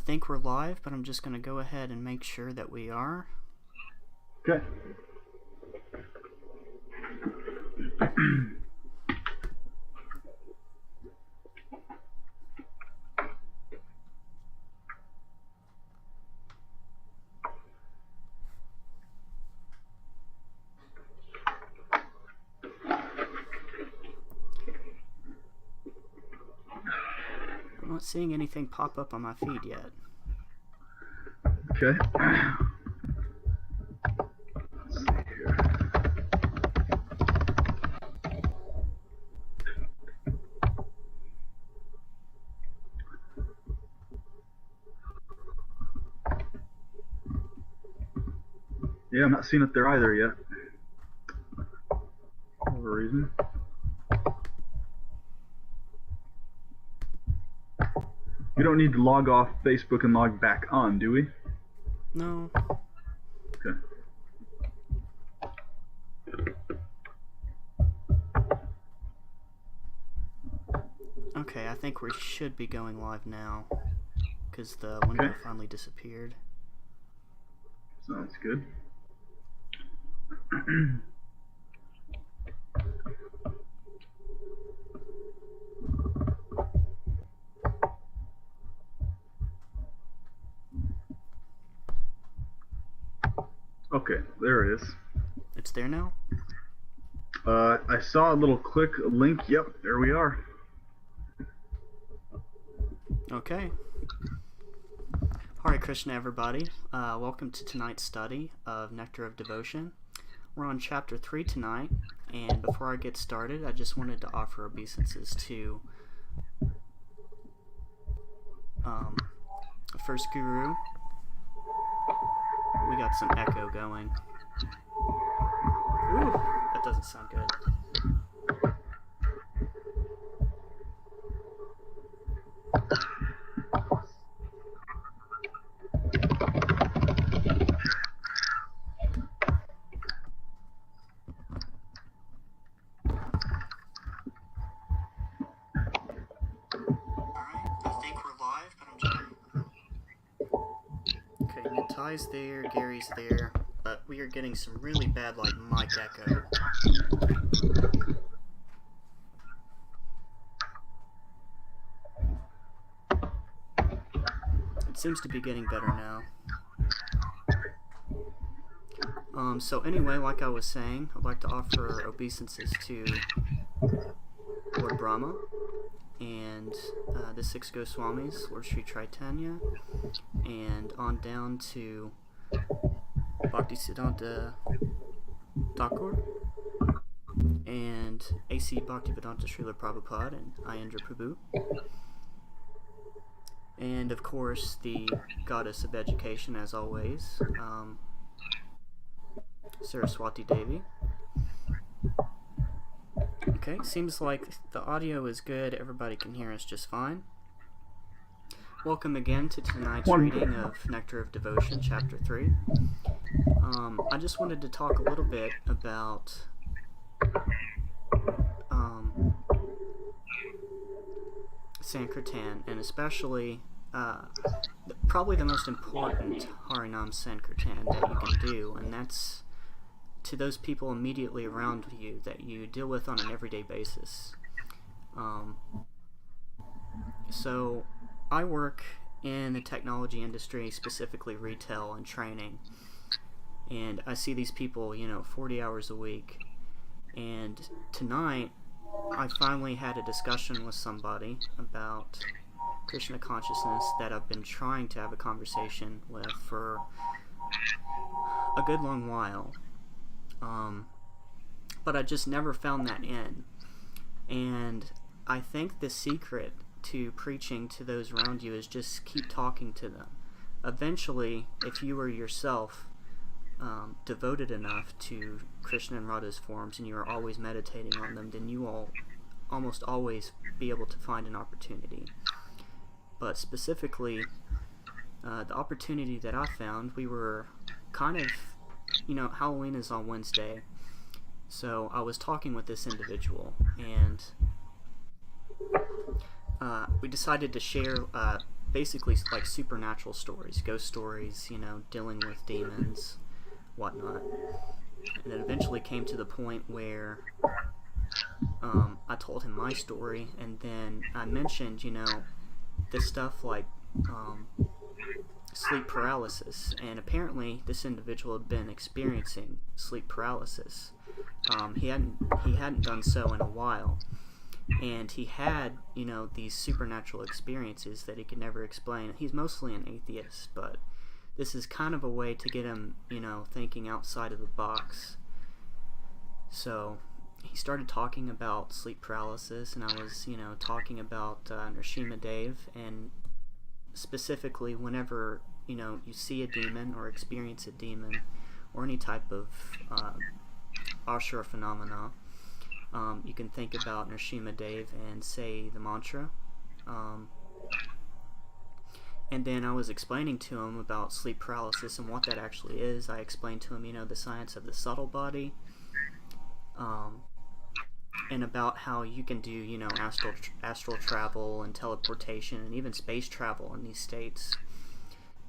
think we're live, but I'm just going to go ahead and make sure that we are. Okay. I'm not seeing anything pop up on my feed yet. Okay. Let's see here. Yeah, I'm not seeing it there either yet. For whatever reason. We don't need to log off Facebook and log back on, do we? No. Okay. Okay, I think we should be going live now, because the window finally disappeared. Sounds good. Okay, there it is. It's there now? I saw a little click link. Yep, there we are. Okay. Hare Krishna, everybody. Welcome to tonight's study of Nectar of Devotion. We're on Chapter 3 tonight, and before I get started, I just wanted to offer obeisances to First Guru. We got some echo going. Ooh, that doesn't sound good. Ty's there, Gary's there, but we are getting some really bad, like, mic echo. It seems to be getting better now. So anyway, like I was saying, I'd like to offer obeisances to Lord Brahma and the six Goswamis, Lord Sri Chaitanya, and on down to Bhaktisiddhanta Thakur and A.C. Bhaktivedanta Srila Prabhupada and Ayendra Prabhu, and of course the goddess of education, as always, Saraswati Devi. Okay, seems like the audio is good. Everybody can hear us just fine. Welcome again to tonight's reading of Nectar of Devotion, Chapter 3. I just wanted to talk a little bit about Sankirtan, and especially probably the most important Harinam Sankirtan that you can do, and that's to those people immediately around you that you deal with on an everyday basis. So I work in the technology industry, specifically retail and training, and I see these people, 40 hours a week. And tonight I finally had a discussion with somebody about Krishna consciousness that I've been trying to have a conversation with for a good long while. But I just never found that in. And I think the secret to preaching to those around you is just keep talking to them. Eventually, if you are yourself devoted enough to Krishna and Radha's forms, and you are always meditating on them, then you will almost always be able to find an opportunity. But specifically, the opportunity that I found, we were kind of, Halloween is on Wednesday, so I was talking with this individual, and we decided to share basically like supernatural stories, ghost stories, dealing with demons, whatnot. And it eventually came to the point where I told him my story, and then I mentioned, this stuff like sleep paralysis, and apparently this individual had been experiencing sleep paralysis. He hadn't done so in a while, and he had these supernatural experiences that he could never explain. He's mostly an atheist, but this is kind of a way to get him thinking outside of the box. So he started talking about sleep paralysis, and I was talking about Nrsimha Dev, and specifically whenever you see a demon or experience a demon or any type of Ashura phenomena, you can think about Nrsimha Dev and say the mantra. And then I was explaining to him about sleep paralysis and what that actually is. I explained to him, the science of the subtle body, and about how you can do, astral travel and teleportation and even space travel in these states.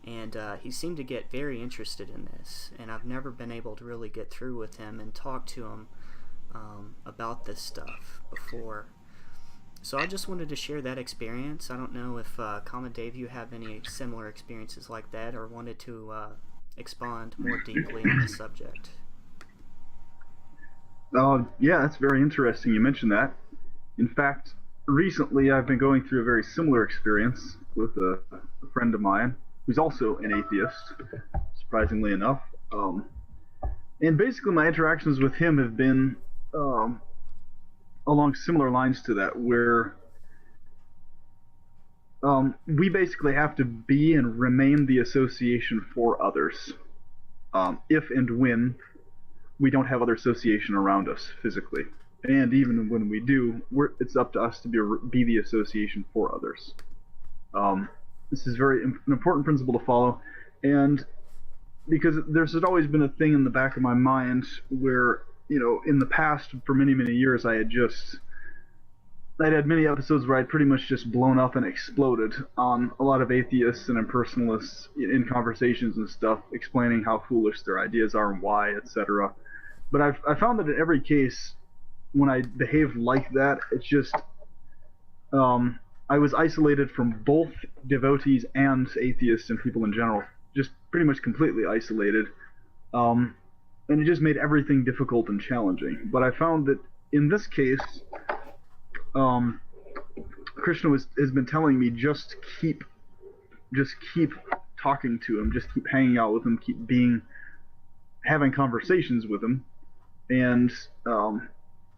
And he seemed to get very interested in this, and I've never been able to really get through with him and talk to him about this stuff before. So I just wanted to share that experience. I don't know if Kamadeva, you have any similar experiences like that, or wanted to expand more deeply on the subject. Yeah, that's very interesting you mentioned that. In fact, recently I've been going through a very similar experience with a friend of mine who's also an atheist, surprisingly enough. And basically my interactions with him have been along similar lines to that, where we basically have to be and remain the association for others, if and when we don't have other association around us physically. And even when we do, it's up to us to be the association for others. This is an important principle to follow, and because there's always been a thing in the back of my mind where, in the past, for many, many years, I'd had many episodes where I'd pretty much just blown up and exploded on a lot of atheists and impersonalists in conversations and stuff, explaining how foolish their ideas are and why, etc. But I found that in every case, when I behaved like that, it's just I was isolated from both devotees and atheists and people in general, just pretty much completely isolated. And it just made everything difficult and challenging. But I found that in this case, Krishna has been telling me just keep talking to him, just keep hanging out with him, keep having conversations with him, and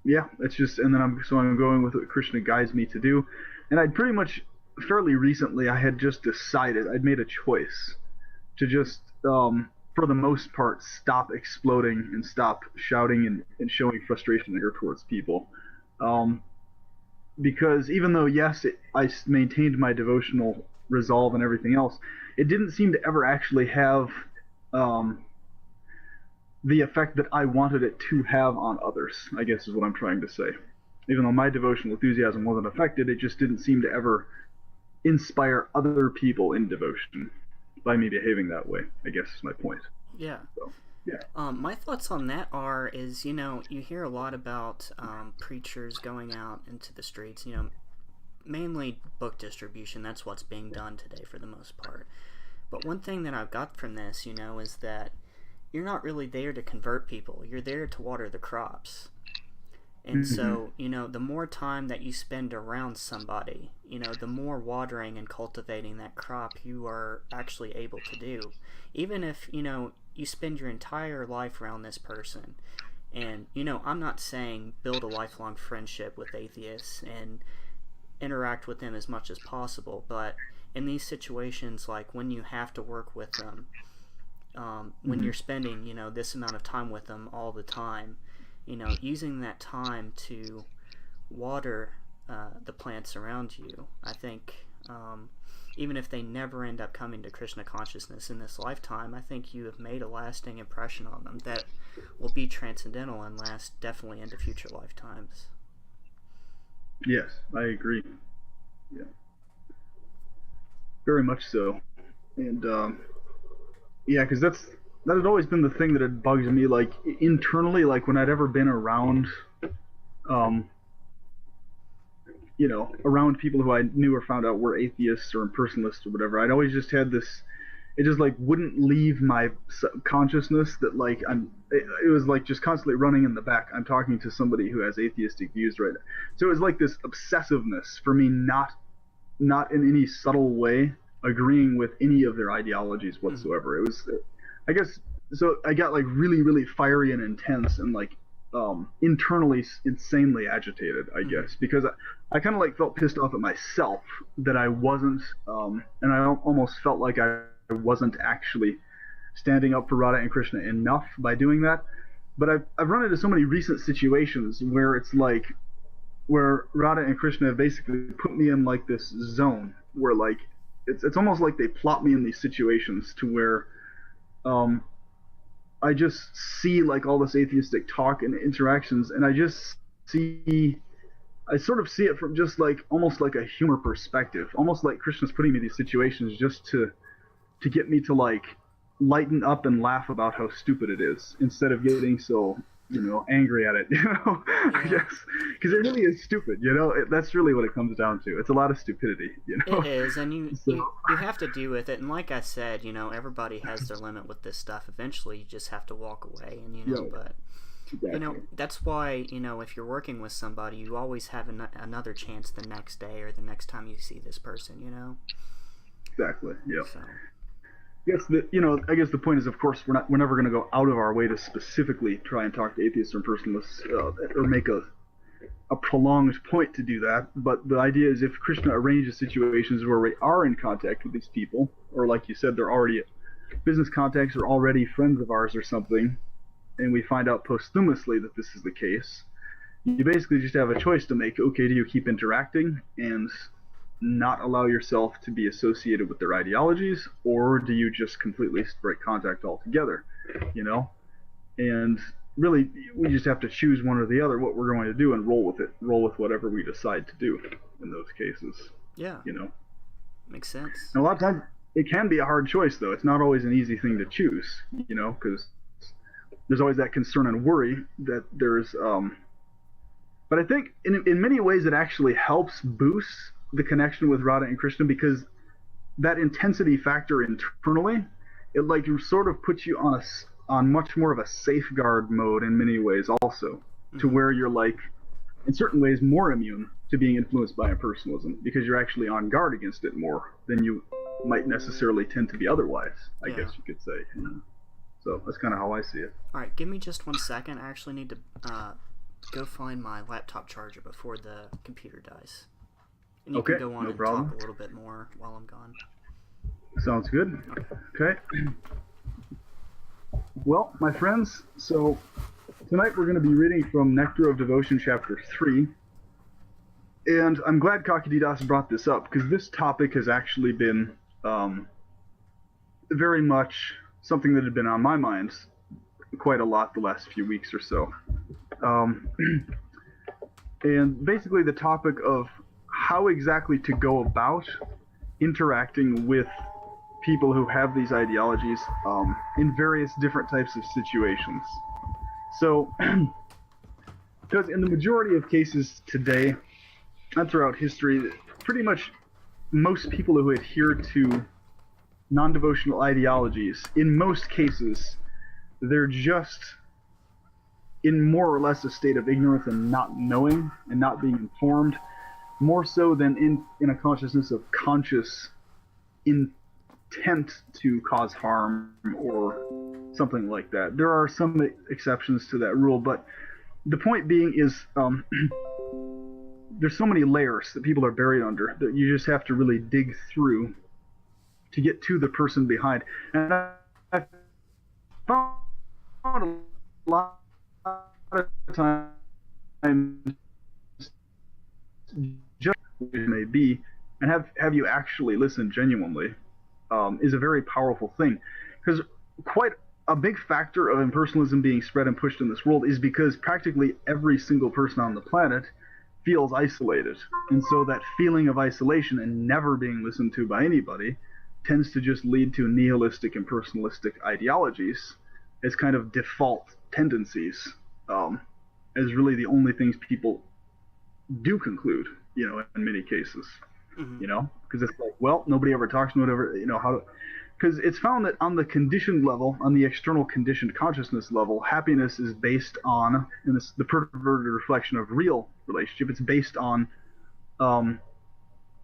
yeah, it's just, and then I'm going with what Krishna guides me to do. And I'd pretty much fairly recently I had just decided, I'd made a choice to just for the most part stop exploding and stop shouting and showing frustration and anger towards people. Because even though, yes, I maintained my devotional resolve and everything else, it didn't seem to ever actually have the effect that I wanted it to have on others, I guess is what I'm trying to say. Even though my devotional enthusiasm wasn't affected, it just didn't seem to ever inspire other people in devotion by me behaving that way, I guess is my point. Yeah. So, yeah. My thoughts on that is, you hear a lot about preachers going out into the streets, mainly book distribution. That's what's being done today for the most part. But one thing that I've got from this, is that you're not really there to convert people. You're there to water the crops. And so, the more time that you spend around somebody, the more watering and cultivating that crop you are actually able to do. Even if, you spend your entire life around this person. And, I'm not saying build a lifelong friendship with atheists and interact with them as much as possible. But in these situations, like when you have to work with them, when you're spending, this amount of time with them all the time, using that time to water the plants around you, I think, even if they never end up coming to Krishna consciousness in this lifetime, I think you have made a lasting impression on them that will be transcendental and last definitely into future lifetimes. Yes, I agree. Yeah. very much so. And yeah, because that had always been the thing that had bugged me, like internally, like when I'd ever been around, um, around people who I knew or found out were atheists or impersonalists or whatever. I'd always just had this. It just like wouldn't leave my consciousness that like it was like just constantly running in the back. I'm talking to somebody who has atheistic views right now. So it was like this obsessiveness for me, not in any subtle way agreeing with any of their ideologies whatsoever. It was, I guess, so I got like really, really fiery and intense and like internally insanely agitated, I guess, because I kind of like felt pissed off at myself that I wasn't, and I almost felt like I wasn't actually standing up for Radha and Krishna enough by doing that. But I've run into so many recent situations where it's like, where Radha and Krishna have basically put me in like this zone where like it's almost like they plot me in these situations to where I just see like all this atheistic talk and interactions, and I sort of see it from just like almost like a humor perspective, almost like Krishna's putting me in these situations just to get me to like lighten up and laugh about how stupid it is instead of getting so angry at it, I guess, because it really is stupid, that's really what it comes down to. It's a lot of stupidity, It is, and you have to deal with it, and like I said, everybody has their limit with this stuff. Eventually you just have to walk away, and but exactly. That's why, if you're working with somebody, you always have another chance the next day or the next time you see this person, Exactly, yeah. So. I guess the point is, of course, we're never going to go out of our way to specifically try and talk to atheists or impersonalists or make a prolonged point to do that. But the idea is, if Krishna arranges situations where we are in contact with these people, or like you said, they're already business contacts or already friends of ours or something, and we find out posthumously that this is the case, you basically just have a choice to make. Okay, do you keep interacting and not allow yourself to be associated with their ideologies, or do you just completely break contact altogether? And really, we just have to choose one or the other, what we're going to do, and roll with whatever we decide to do in those cases. Yeah. Makes sense. And a lot of times it can be a hard choice, though. It's not always an easy thing to choose, because there's always that concern and worry that there's but I think in many ways it actually helps boost the connection with Radha and Krishna, because that intensity factor internally, it like sort of puts you on much more of a safeguard mode in many ways also, to where you're like in certain ways more immune to being influenced by impersonalism, because you're actually on guard against it more than you might necessarily tend to be otherwise, I guess you could say. So that's kind of how I see it. All right, give me just 1 second. I actually need to go find my laptop charger before the computer dies. And you can go on and talk a little bit more while I'm gone. Sounds good. Okay. Well, my friends, so tonight we're going to be reading from Nectar of Devotion, Chapter 3. And I'm glad Dasa brought this up, because this topic has actually been very much something that had been on my mind quite a lot the last few weeks or so. And basically the topic of how exactly to go about interacting with people who have these ideologies in various different types of situations. So, because in the majority of cases today and throughout history, pretty much most people who adhere to non-devotional ideologies, in most cases, they're just in more or less a state of ignorance and not knowing and not being informed, more so than in a consciousness of conscious intent to cause harm or something like that. There are some exceptions to that rule, but the point being is there's so many layers that people are buried under that you just have to really dig through to get to the person behind. And I found a lot of times, just it may be, and have you actually listened genuinely, is a very powerful thing. Because quite a big factor of impersonalism being spread and pushed in this world is because practically every single person on the planet feels isolated. And so that feeling of isolation and never being listened to by anybody tends to just lead to nihilistic and personalistic ideologies as kind of default tendencies, as really the only things people do conclude, in many cases, because it's like, well, nobody ever talks, because it's found that on the conditioned level, on the external conditioned consciousness level, happiness is based on, and this the perverted reflection of real relationship, it's based on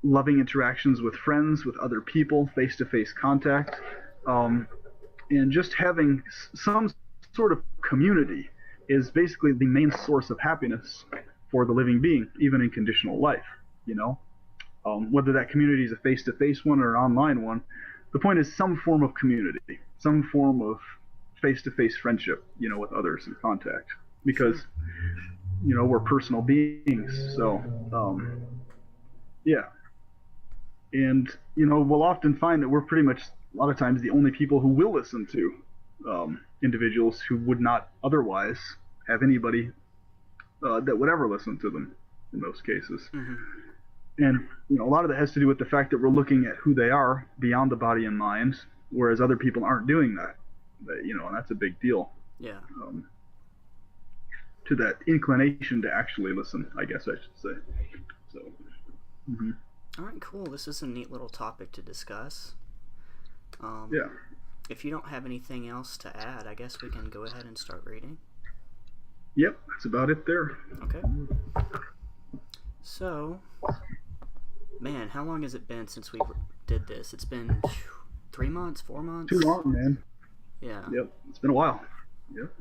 loving interactions with friends, with other people, face-to-face contact, and just having some sort of community is basically the main source of happiness for the living being, even in conditional life, whether that community is a face-to-face one or an online one. The point is some form of community, some form of face-to-face friendship, with others in contact, because, we're personal beings. So, yeah. And, we'll often find that we're pretty much, a lot of times, the only people who will listen to individuals who would not otherwise have anybody that would ever listen to them in most cases. Mm-hmm. And a lot of that has to do with the fact that we're looking at who they are beyond the body and mind, whereas other people aren't doing that. And that's a big deal. Yeah. To that inclination to actually listen, I guess I should say. So. Mm-hmm. All right, cool. This is a neat little topic to discuss. Yeah. If you don't have anything else to add, I guess we can go ahead and start reading. Yep, that's about it there. Okay. So, man, how long has it been since we did this? It's been 3 months, 4 months? Too long, man. Yeah. Yep, it's been a while. Yep.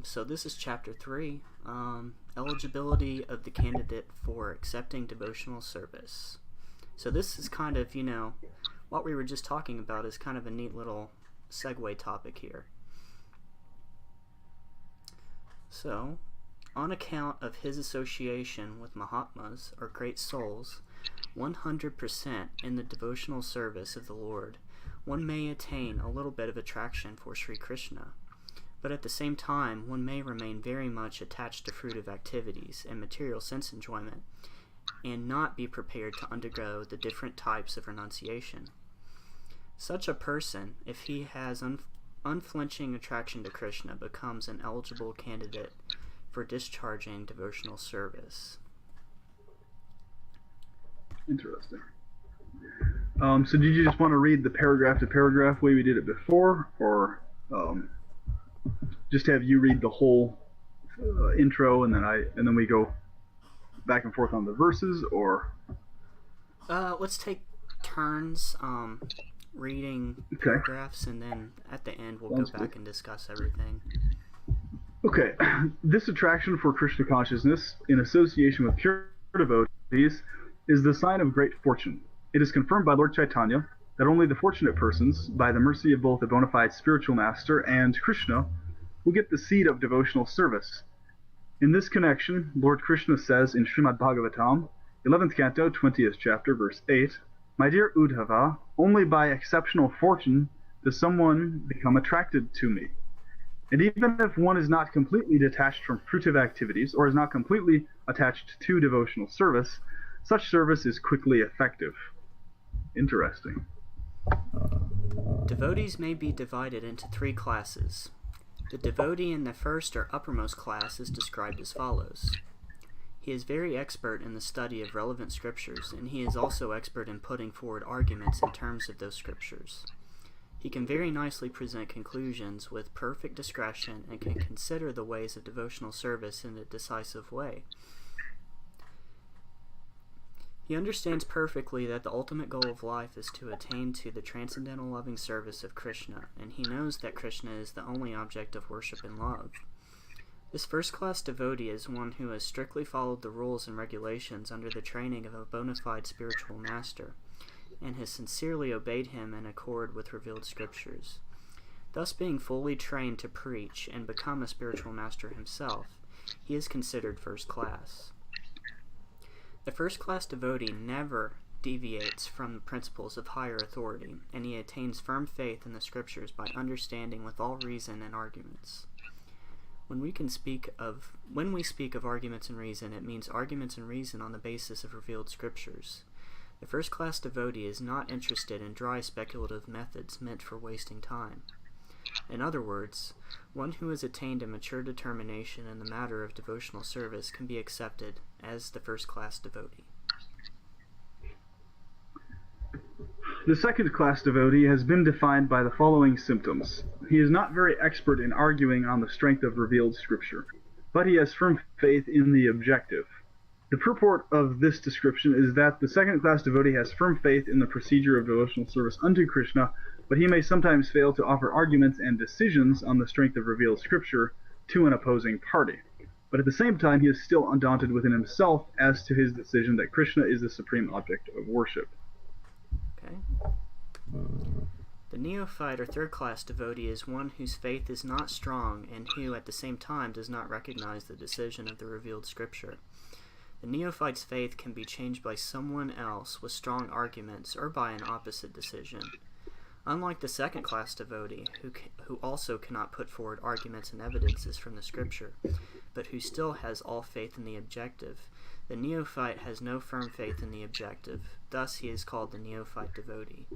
So this is chapter 3, eligibility of the candidate for accepting devotional service. So this is kind of, what we were just talking about is kind of a neat little segue topic here. So, on account of his association with Mahatmas, or great souls, 100% in the devotional service of the Lord, one may attain a little bit of attraction for Sri Krishna. But at the same time, one may remain very much attached to fruitive activities and material sense enjoyment, and not be prepared to undergo the different types of renunciation. Such a person, if he has unflinching attraction to Krishna, becomes an eligible candidate for discharging devotional service. Interesting. So did you just want to read the paragraph to paragraph way we did it before, or just have you read the whole intro and then we go back and forth on the verses, or? Let's take turns reading paragraphs, and then at the end we'll go back and discuss everything. Okay. This attraction for Krishna consciousness in association with pure devotees is the sign of great fortune. It is confirmed by Lord Chaitanya that only the fortunate persons, by the mercy of both a bona fide spiritual master and Krishna, will get the seed of devotional service. In this connection, Lord Krishna says in Srimad Bhagavatam, 11th canto, 20th chapter, verse 8, "My dear Uddhava, only by exceptional fortune does someone become attracted to me. And even if one is not completely detached from fruitive activities, or is not completely attached to devotional service, such service is quickly effective." Interesting. Devotees may be divided into 3 classes. The devotee in the first or uppermost class is described as follows. He is very expert in the study of relevant scriptures, and he is also expert in putting forward arguments in terms of those scriptures. He can very nicely present conclusions with perfect discretion and can consider the ways of devotional service in a decisive way. He understands perfectly that the ultimate goal of life is to attain to the transcendental loving service of Krishna, and he knows that Krishna is the only object of worship and love. This first-class devotee is one who has strictly followed the rules and regulations under the training of a bona fide spiritual master, and has sincerely obeyed him in accord with revealed scriptures. Thus, being fully trained to preach and become a spiritual master himself, he is considered first class. The first-class devotee never deviates from the principles of higher authority, and he attains firm faith in the scriptures by understanding with all reason and arguments. When we speak of arguments and reason, it means arguments and reason on the basis of revealed scriptures. The first-class devotee is not interested in dry speculative methods meant for wasting time. In other words, one who has attained a mature determination in the matter of devotional service can be accepted as the first-class devotee. The second-class devotee has been defined by the following symptoms. He is not very expert in arguing on the strength of revealed scripture, but he has firm faith in the objective. The purport of this description is that the second-class devotee has firm faith in the procedure of devotional service unto Krishna, but he may sometimes fail to offer arguments and decisions on the strength of revealed scripture to an opposing party. But at the same time, he is still undaunted within himself as to his decision that Krishna is the supreme object of worship. Okay. The neophyte or third-class devotee is one whose faith is not strong and who, at the same time, does not recognize the decision of the revealed scripture. The neophyte's faith can be changed by someone else with strong arguments or by an opposite decision. Unlike the second-class devotee, who also cannot put forward arguments and evidences from the scripture, but who still has all faith in the objective, the neophyte has no firm faith in the objective. Thus he is called the neophyte devotee.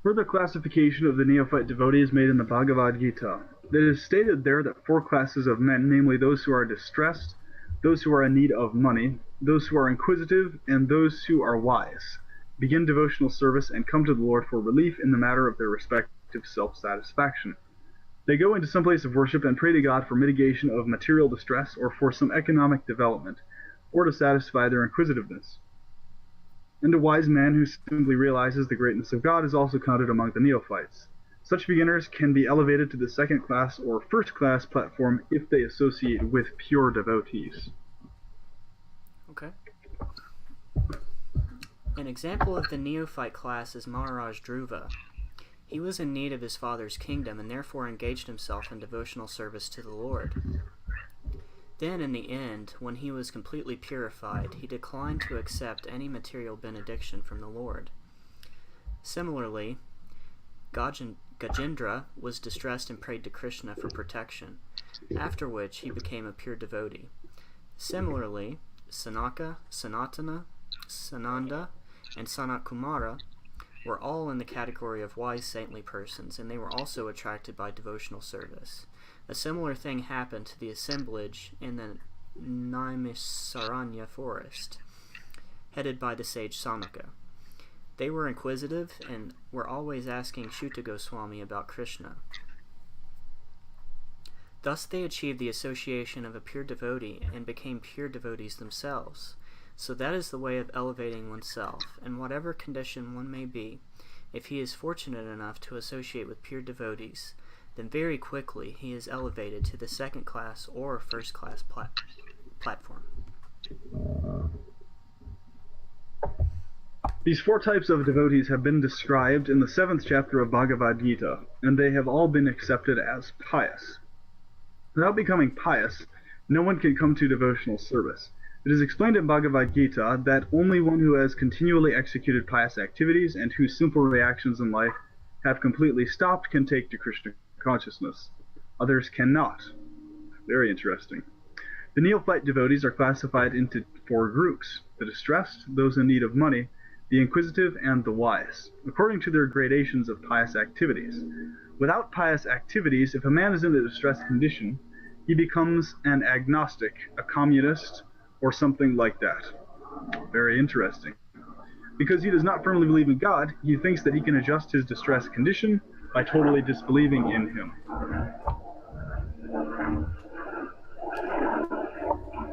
Further classification of the neophyte devotee is made in the Bhagavad Gita. It is stated there that 4 classes of men, namely those who are distressed, those who are in need of money, those who are inquisitive, and those who are wise, begin devotional service and come to the Lord for relief in the matter of their respective self-satisfaction. They go into some place of worship and pray to God for mitigation of material distress or for some economic development, or to satisfy their inquisitiveness. And a wise man who simply realizes the greatness of God is also counted among the neophytes. Such beginners can be elevated to the second-class or first-class platform if they associate with pure devotees. Okay. An example of the neophyte class is Maharaj Dhruva. He was in need of his father's kingdom and therefore engaged himself in devotional service to the Lord. Then, in the end, when he was completely purified, he declined to accept any material benediction from the Lord. Similarly, Gajendra was distressed and prayed to Krishna for protection, after which he became a pure devotee. Similarly, Sanaka, Sanatana, Sananda, and Sanat Kumara were all in the category of wise saintly persons, and they were also attracted by devotional service. A similar thing happened to the assemblage in the Naimisaranya forest, headed by the sage Sanaka. They were inquisitive and were always asking Shuta Goswami about Krishna. Thus they achieved the association of a pure devotee and became pure devotees themselves. So that is the way of elevating oneself, in whatever condition one may be. If he is fortunate enough to associate with pure devotees, then very quickly he is elevated to the second-class or first-class platform. These 4 types of devotees have been described in the 7th chapter of Bhagavad Gita, and they have all been accepted as pious. Without becoming pious, no one can come to devotional service. It is explained in Bhagavad Gita that only one who has continually executed pious activities and whose simple reactions in life have completely stopped can take to Krishna consciousness. Others cannot. Very interesting. The neophyte devotees are classified into 4 groups: the distressed, those in need of money, the inquisitive, and the wise, according to their gradations of pious activities. Without pious activities, if a man is in a distressed condition, he becomes an agnostic, a communist, or something like that. Very interesting. Because he does not firmly believe in God, he thinks that he can adjust his distressed condition by totally disbelieving in him.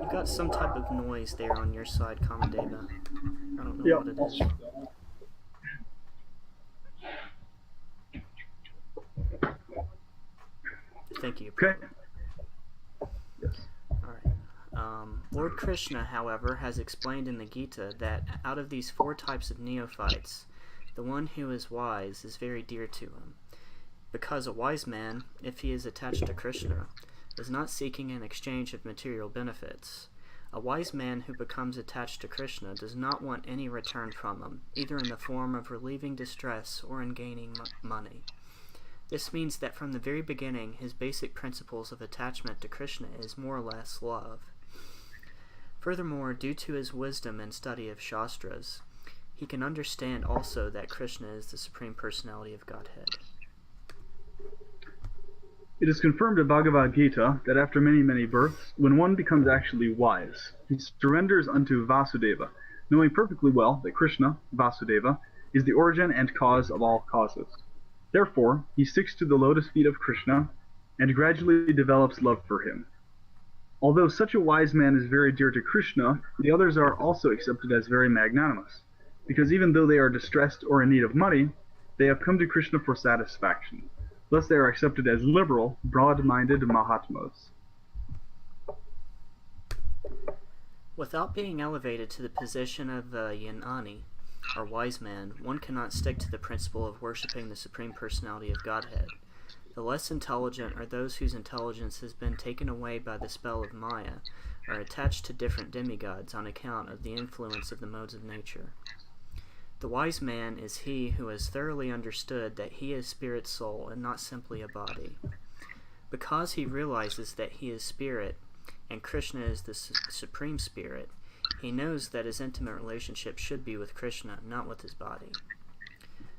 You got some type of noise there on your side, Kamadeva. I don't know what it is. Thank you. Okay. Yes. Alright. Lord Krishna, however, has explained in the Gita that out of these 4 types of neophytes, the one who is wise is very dear to him. Because a wise man, if he is attached to Krishna, is not seeking an exchange of material benefits. A wise man who becomes attached to Krishna does not want any return from him, either in the form of relieving distress or in gaining money. This means that from the very beginning, his basic principles of attachment to Krishna is more or less love. Furthermore, due to his wisdom and study of Shastras, he can understand also that Krishna is the Supreme Personality of Godhead. It is confirmed in Bhagavad Gita that after many, many births, when one becomes actually wise, he surrenders unto Vasudeva, knowing perfectly well that Krishna, Vasudeva, is the origin and cause of all causes. Therefore, he sticks to the lotus feet of Krishna and gradually develops love for him. Although such a wise man is very dear to Krishna, the others are also accepted as very magnanimous, because even though they are distressed or in need of money, they have come to Krishna for satisfaction. Thus they are accepted as liberal, broad-minded Mahatmas. Without being elevated to the position of the Jnani, or wise man, one cannot stick to the principle of worshipping the Supreme Personality of Godhead. The less intelligent are those whose intelligence has been taken away by the spell of Maya, or attached to different demigods on account of the influence of the modes of nature. The wise man is he who has thoroughly understood that he is spirit soul and not simply a body. Because he realizes that he is spirit and Krishna is the supreme spirit, he knows that his intimate relationship should be with Krishna, not with his body.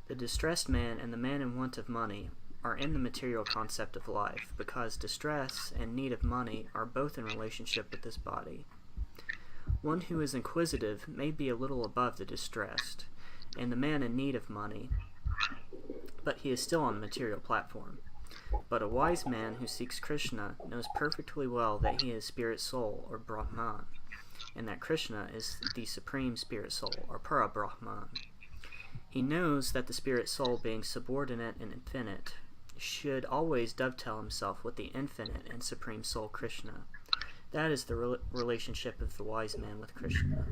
The distressed man and the man in want of money are in the material concept of life, because distress and need of money are both in relationship with this body. One who is inquisitive may be a little above the distressed, and the man in need of money, but he is still on the material platform. But a wise man who seeks Krishna knows perfectly well that he is spirit soul, or Brahman, and that Krishna is the supreme spirit soul, or Para-Brahman. He knows that the spirit soul, being subordinate and infinite, should always dovetail himself with the infinite and supreme soul Krishna. That is the relationship of the wise man with Krishna.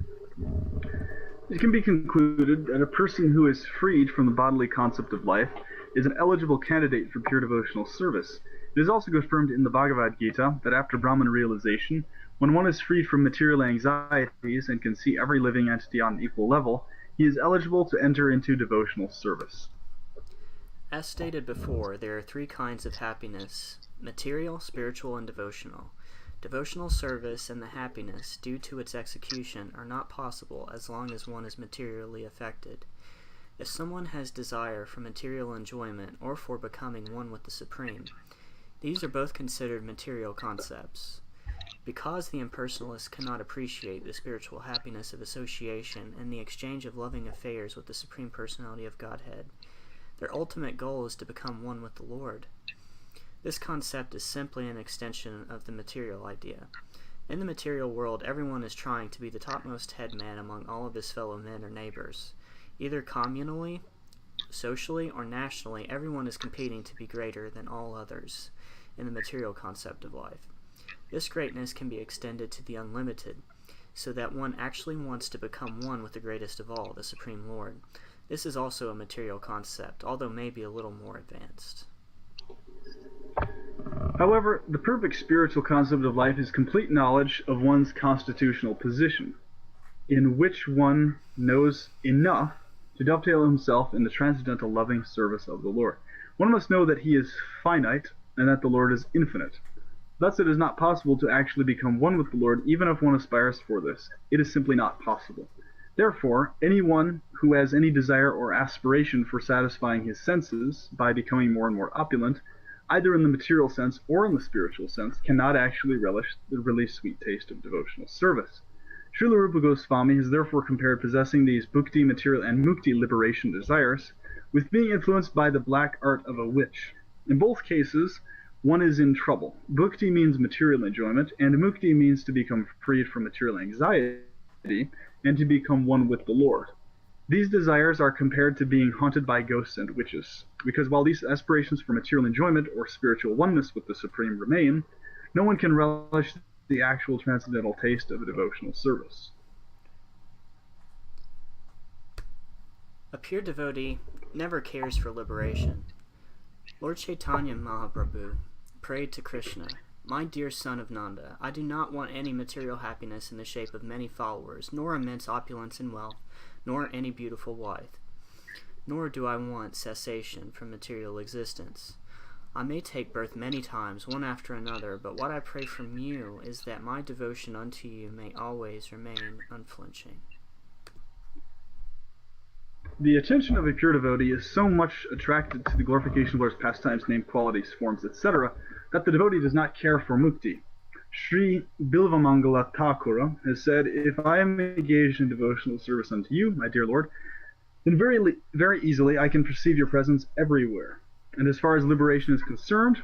It can be concluded that a person who is freed from the bodily concept of life is an eligible candidate for pure devotional service. It is also confirmed in the Bhagavad Gita that after Brahman realization, when one is freed from material anxieties and can see every living entity on an equal level, he is eligible to enter into devotional service. As stated before, there are three kinds of happiness: material, spiritual, and devotional. Devotional service and the happiness due to its execution are not possible as long as one is materially affected. If someone has desire for material enjoyment or for becoming one with the Supreme, these are both considered material concepts. Because the impersonalists cannot appreciate the spiritual happiness of association and the exchange of loving affairs with the Supreme Personality of Godhead, their ultimate goal is to become one with the Lord. This concept is simply an extension of the material idea. In the material world, everyone is trying to be the topmost headman among all of his fellow men or neighbors. Either communally, socially, or nationally, everyone is competing to be greater than all others in the material concept of life. This greatness can be extended to the unlimited, so that one actually wants to become one with the greatest of all, the Supreme Lord. This is also a material concept, although maybe a little more advanced. However, the perfect spiritual concept of life is complete knowledge of one's constitutional position, in which one knows enough to dovetail himself in the transcendental loving service of the Lord. One must know that he is finite and that the Lord is infinite. Thus it is not possible to actually become one with the Lord, even if one aspires for this. It is simply not possible. Therefore, anyone who has any desire or aspiration for satisfying his senses by becoming more and more opulent, either in the material sense or in the spiritual sense, cannot actually relish the really sweet taste of devotional service. Srila Rupa Goswami has therefore compared possessing these bhukti, material, and mukti liberation desires with being influenced by the black art of a witch. In both cases, one is in trouble. Bhukti means material enjoyment, and mukti means to become freed from material anxiety and to become one with the Lord. These desires are compared to being haunted by ghosts and witches, because while these aspirations for material enjoyment or spiritual oneness with the Supreme remain, no one can relish the actual transcendental taste of a devotional service. A pure devotee never cares for liberation. Lord Chaitanya Mahaprabhu prayed to Krishna, "My dear son of Nanda, I do not want any material happiness in the shape of many followers, nor immense opulence and wealth, nor any beautiful wife. Nor do I want cessation from material existence. I may take birth many times, one after another, but what I pray from you is that my devotion unto you may always remain unflinching. The attention of a pure devotee is so much attracted to the glorification of Lord's pastimes, name, qualities, forms, etc., that the devotee does not care for mukti. Sri Bilvamangala Thakura has said, "If I am engaged in devotional service unto you, my dear Lord, then very easily I can perceive your presence everywhere. And as far as liberation is concerned,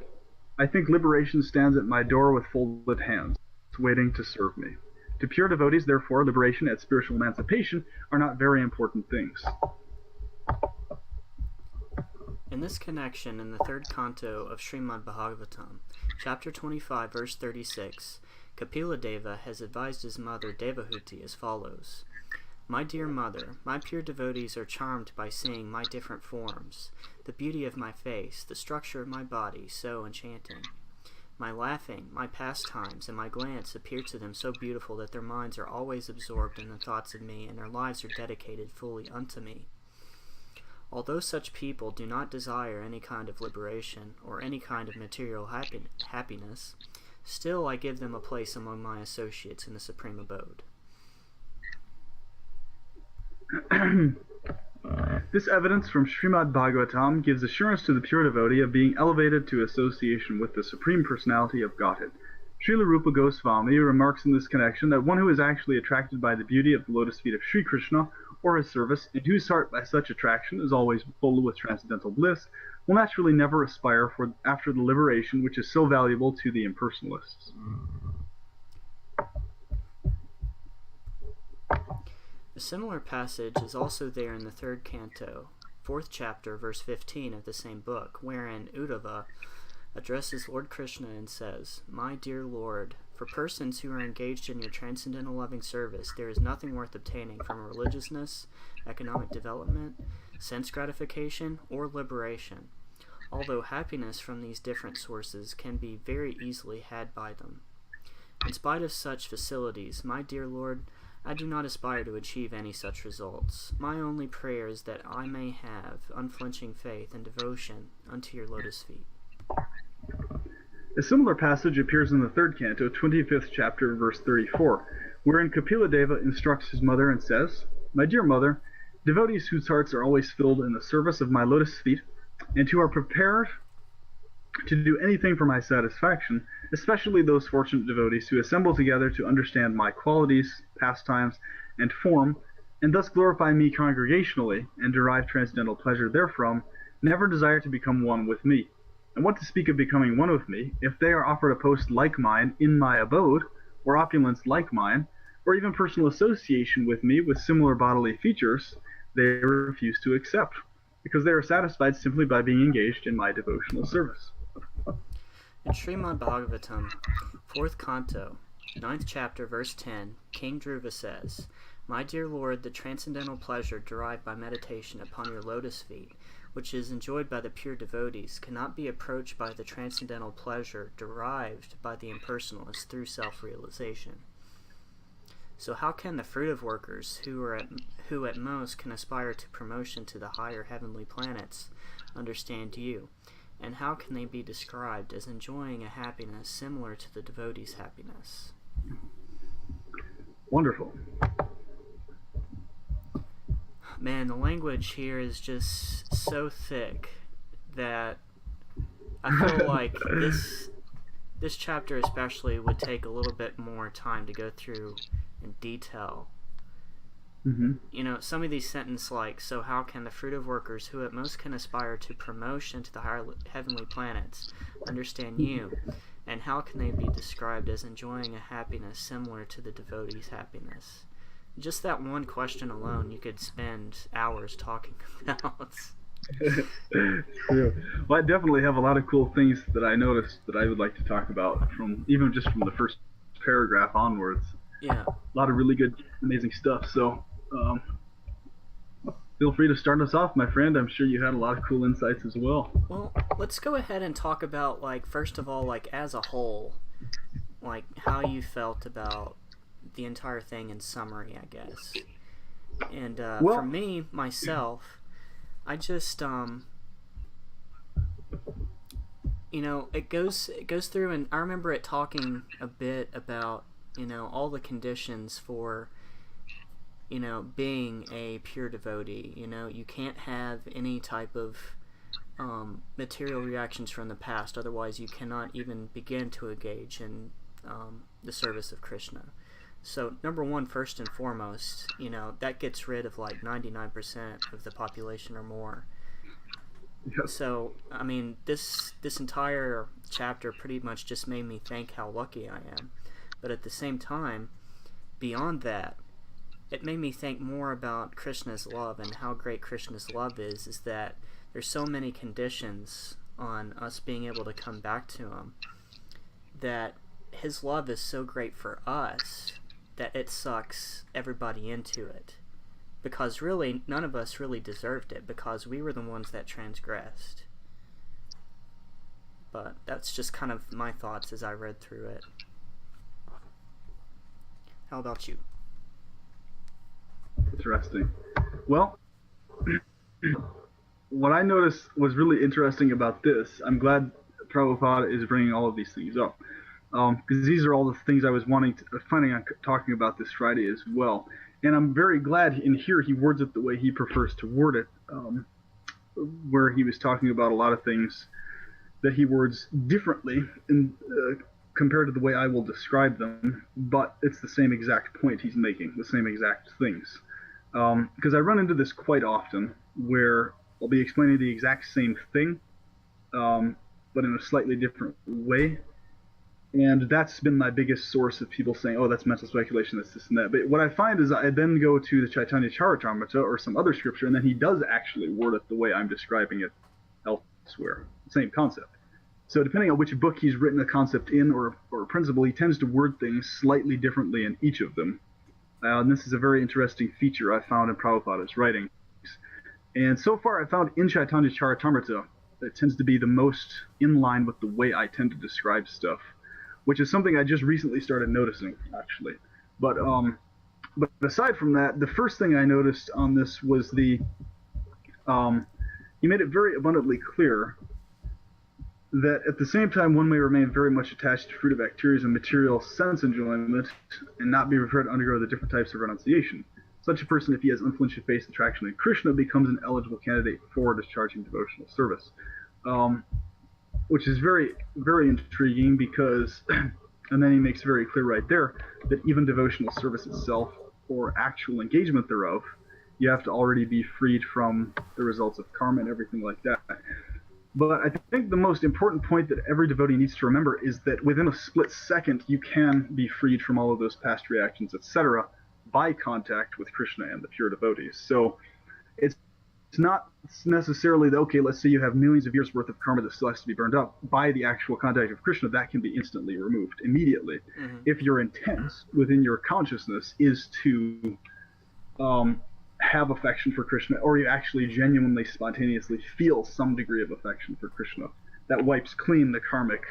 I think liberation stands at my door with folded hands, waiting to serve me. To pure devotees, therefore, liberation and spiritual emancipation are not very important things." In this connection, in the third canto of Srimad Bhagavatam, chapter 25, verse 36, Kamadeva has advised his mother Devahuti as follows: "My dear mother, my pure devotees are charmed by seeing my different forms, the beauty of my face, the structure of my body, so enchanting. My laughing, my pastimes, and my glance appear to them so beautiful that their minds are always absorbed in the thoughts of me, and their lives are dedicated fully unto me. Although such people do not desire any kind of liberation, or any kind of material happiness, still I give them a place among my associates in the supreme abode." This evidence from Srimad Bhagavatam gives assurance to the pure devotee of being elevated to association with the Supreme Personality of Godhead. Srila Rupa Goswami remarks in this connection that one who is actually attracted by the beauty of the lotus feet of Sri Krishna or his service, and whose heart by such attraction is always full with transcendental bliss, will naturally never aspire after the liberation which is so valuable to the impersonalists. A similar passage is also there in the third canto, 4th chapter, verse 15 of the same book, wherein Uddhava addresses Lord Krishna and says, "My dear Lord, for persons who are engaged in your transcendental loving service, there is nothing worth obtaining from religiousness, economic development, sense gratification, or liberation, although happiness from these different sources can be very easily had by them. In spite of such facilities, my dear Lord, I do not aspire to achieve any such results. My only prayer is that I may have unflinching faith and devotion unto your lotus feet." A similar passage appears in the third canto, 25th chapter, verse 34, wherein Kamadeva instructs his mother and says, "My dear mother, devotees whose hearts are always filled in the service of my lotus feet, and who are prepared to do anything for my satisfaction, especially those fortunate devotees who assemble together to understand my qualities, pastimes, and form, and thus glorify me congregationally, and derive transcendental pleasure therefrom, never desire to become one with me. And what to speak of becoming one with me, if they are offered a post like mine in my abode, or opulence like mine, or even personal association with me with similar bodily features, they refuse to accept, because they are satisfied simply by being engaged in my devotional service." In Srimad Bhagavatam, 4th canto, 9th chapter, verse 10, King Dhruva says, "My dear Lord, the transcendental pleasure derived by meditation upon your lotus feet, which is enjoyed by the pure devotees, cannot be approached by the transcendental pleasure derived by the impersonalists through self-realization. So how can the fruitive workers, who at most can aspire to promotion to the higher heavenly planets, understand you? And how can they be described as enjoying a happiness similar to the devotee's happiness?" Wonderful. Man, the language here is just so thick that I feel like this chapter especially would take a little bit more time to go through in detail. You know, some of these sentences like, "So how can the fruitive workers, who at most can aspire to promotion to the higher heavenly planets, understand you? And how can they be described as enjoying a happiness similar to the devotee's happiness?" Just that one question alone you could spend hours talking about. True. Well, I definitely have a lot of cool things that I noticed that I would like to talk about, from the first paragraph onwards. Yeah. A lot of really good, amazing stuff. So, feel free to start us off, my friend. I'm sure you had a lot of cool insights as well. Well, let's go ahead and talk about, like, first of all, like, as a whole, like, how you felt about the entire thing in summary, I guess. And for me, myself, I just, it goes through, and I remember it talking a bit about all the conditions for being a pure devotee. You can't have any type of material reactions from the past, otherwise you cannot even begin to engage in the service of Krishna. So number one, first and foremost, that gets rid of like 99% of the population or more. Yep. So I mean, this entire chapter pretty much just made me think how lucky I am, but at the same time, beyond that, it made me think more about Krishna's love, and how great Krishna's love is that there's so many conditions on us being able to come back to him, that his love is so great for us that it sucks everybody into it, because really none of us really deserved it, because we were the ones that transgressed. But that's just kind of my thoughts as I read through it. How about you? Interesting. Well, what I noticed was really interesting about this, I'm glad Prabhupada is bringing all of these things up, because these are all the things I was planning on talking about this Friday as well. And I'm very glad in here he words it the way he prefers to word it, where he was talking about a lot of things that he words differently compared to the way I will describe them, but it's the same exact point he's making, the same exact things. Because I run into this quite often, where I'll be explaining the exact same thing, but in a slightly different way. And that's been my biggest source of people saying, oh, that's mental speculation, that's this and that. But what I find is I then go to the Chaitanya Charitamrita or some other scripture, and then he does actually word it the way I'm describing it elsewhere. Same concept. So depending on which book he's written a concept in or a principle, he tends to word things slightly differently in each of them. And this is a very interesting feature I found in Prabhupada's writings. And so far I found in Chaitanya Charitamrita that tends to be the most in line with the way I tend to describe stuff, which is something I just recently started noticing, actually. But aside from that, the first thing I noticed on this was he made it very abundantly clear that at the same time one may remain very much attached to fruitive activities and material sense enjoyment and not be prepared to undergo the different types of renunciation. Such a person, if he has unflinching faith and traction in Krishna, becomes an eligible candidate for discharging devotional service. Which is very, very intriguing because, and then he makes very clear right there, that even devotional service itself, or actual engagement thereof, you have to already be freed from the results of karma and everything like that. But I think the most important point that every devotee needs to remember is that within a split second, you can be freed from all of those past reactions, etc., by contact with Krishna and the pure devotees. So it's not necessarily that, okay, let's say you have millions of years worth of karma that still has to be burned up. By the actual contact of Krishna, that can be instantly removed, immediately. Mm-hmm. If your intent within your consciousness is to have affection for Krishna, or you actually genuinely, spontaneously feel some degree of affection for Krishna, that wipes clean the karmic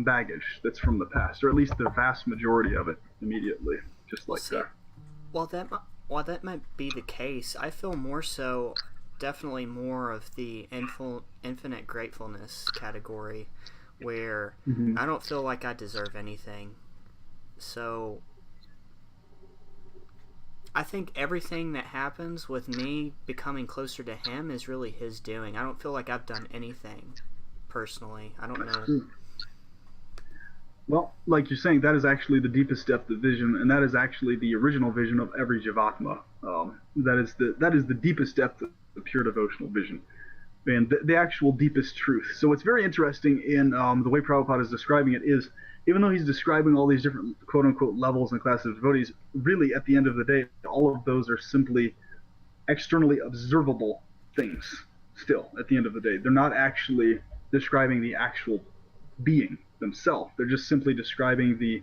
baggage that's from the past, or at least the vast majority of it immediately, just like that. While that might be the case, I feel more so, definitely more of the infinite gratefulness category, where I don't feel like I deserve anything. So I think everything that happens with me becoming closer to him is really his doing. I don't feel like I've done anything personally. I don't know. Well, like you're saying, that is actually the deepest depth of vision, and that is actually the original vision of every Jivatma. That is the deepest depth of the pure devotional vision, and the actual deepest truth. So what's very interesting in the way Prabhupada is describing it is, even though he's describing all these different quote-unquote levels and classes of devotees, really at the end of the day, all of those are simply externally observable things still at the end of the day. They're not actually describing the actual being themselves. They're just simply describing the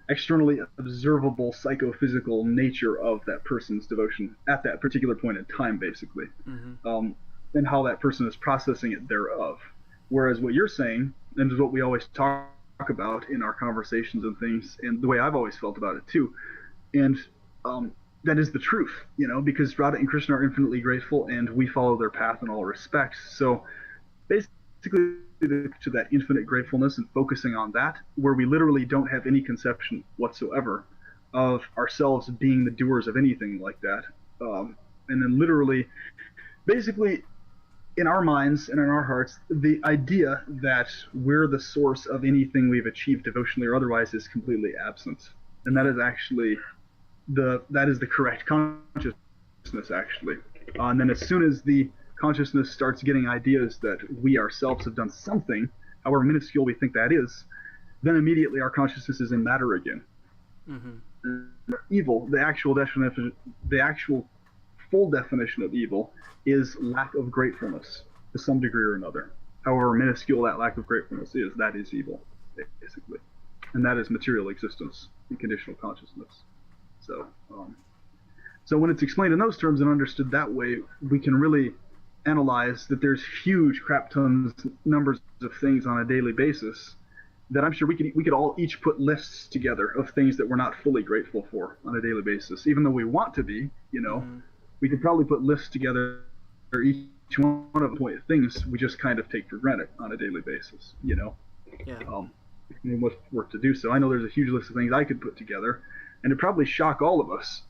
externally observable psychophysical nature of that person's devotion at that particular point in time, basically, and how that person is processing it thereof. Whereas what you're saying, and is what we always talk about in our conversations and things, and the way I've always felt about it too, and that is the truth, because Radha and Krishna are infinitely grateful, and we follow their path in all respects. So basically to that infinite gratefulness and focusing on that, where we literally don't have any conception whatsoever of ourselves being the doers of anything like that. And then literally, basically, in our minds and in our hearts, the idea that we're the source of anything we've achieved devotionally or otherwise is completely absent. And that is actually that is the correct consciousness, actually. And then as soon as the consciousness starts getting ideas that we ourselves have done something, however minuscule we think that is, then immediately our consciousness is in matter again. Evil, the actual definition, the actual full definition of evil is lack of gratefulness to some degree or another. However minuscule that lack of gratefulness is, that is evil, basically. And that is material existence in conditional consciousness. So when it's explained in those terms and understood that way, we can really analyze that there's huge crap tons numbers of things on a daily basis that I'm sure we could all each put lists together of things that we're not fully grateful for on a daily basis, even though we want to be, we could probably put lists together for each one of the things we just kind of take for granted on a daily basis, Yeah. Much work to do so. I know there's a huge list of things I could put together, and it'd probably shock all of us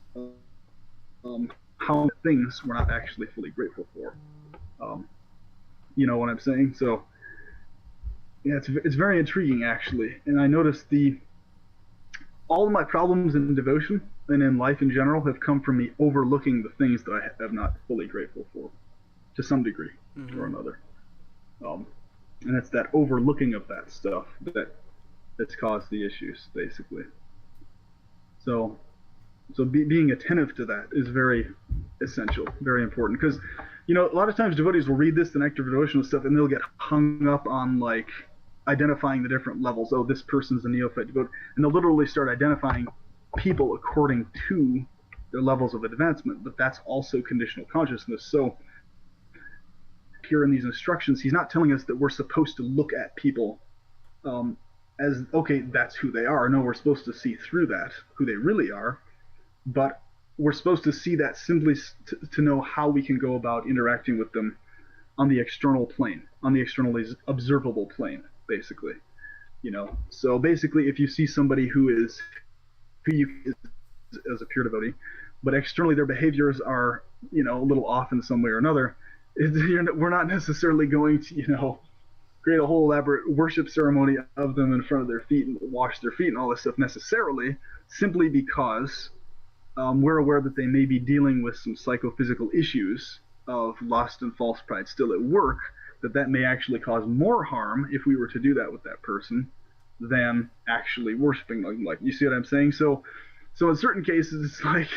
how many things we're not actually fully grateful for. You know what I'm saying? So yeah, it's very intriguing, actually. And I noticed all of my problems in devotion and in life in general have come from me overlooking the things that I am not fully grateful for, to some degree or another. And it's that overlooking of that stuff that's caused the issues, basically. So being attentive to that is very essential, very important. Because, a lot of times devotees will read this, the Nectar of Devotional stuff, and they'll get hung up on, like, identifying the different levels. Oh, this person's a neophyte devotee. And they'll literally start identifying people according to their levels of advancement. But that's also conditional consciousness. So here in these instructions, he's not telling us that we're supposed to look at people as, okay, that's who they are. No, we're supposed to see through that, who they really are. But we're supposed to see that simply to know how we can go about interacting with them on the external plane, on the externally observable plane, basically. So basically, if you see somebody who you is as a pure devotee, but externally their behaviors are, a little off in some way or another, we're not necessarily going to, create a whole elaborate worship ceremony of them in front of their feet and wash their feet and all this stuff necessarily, simply because we're aware that they may be dealing with some psychophysical issues of lust and false pride still at work, that may actually cause more harm if we were to do that with that person than actually worshiping them. Like, you see what I'm saying? So in certain cases, it's like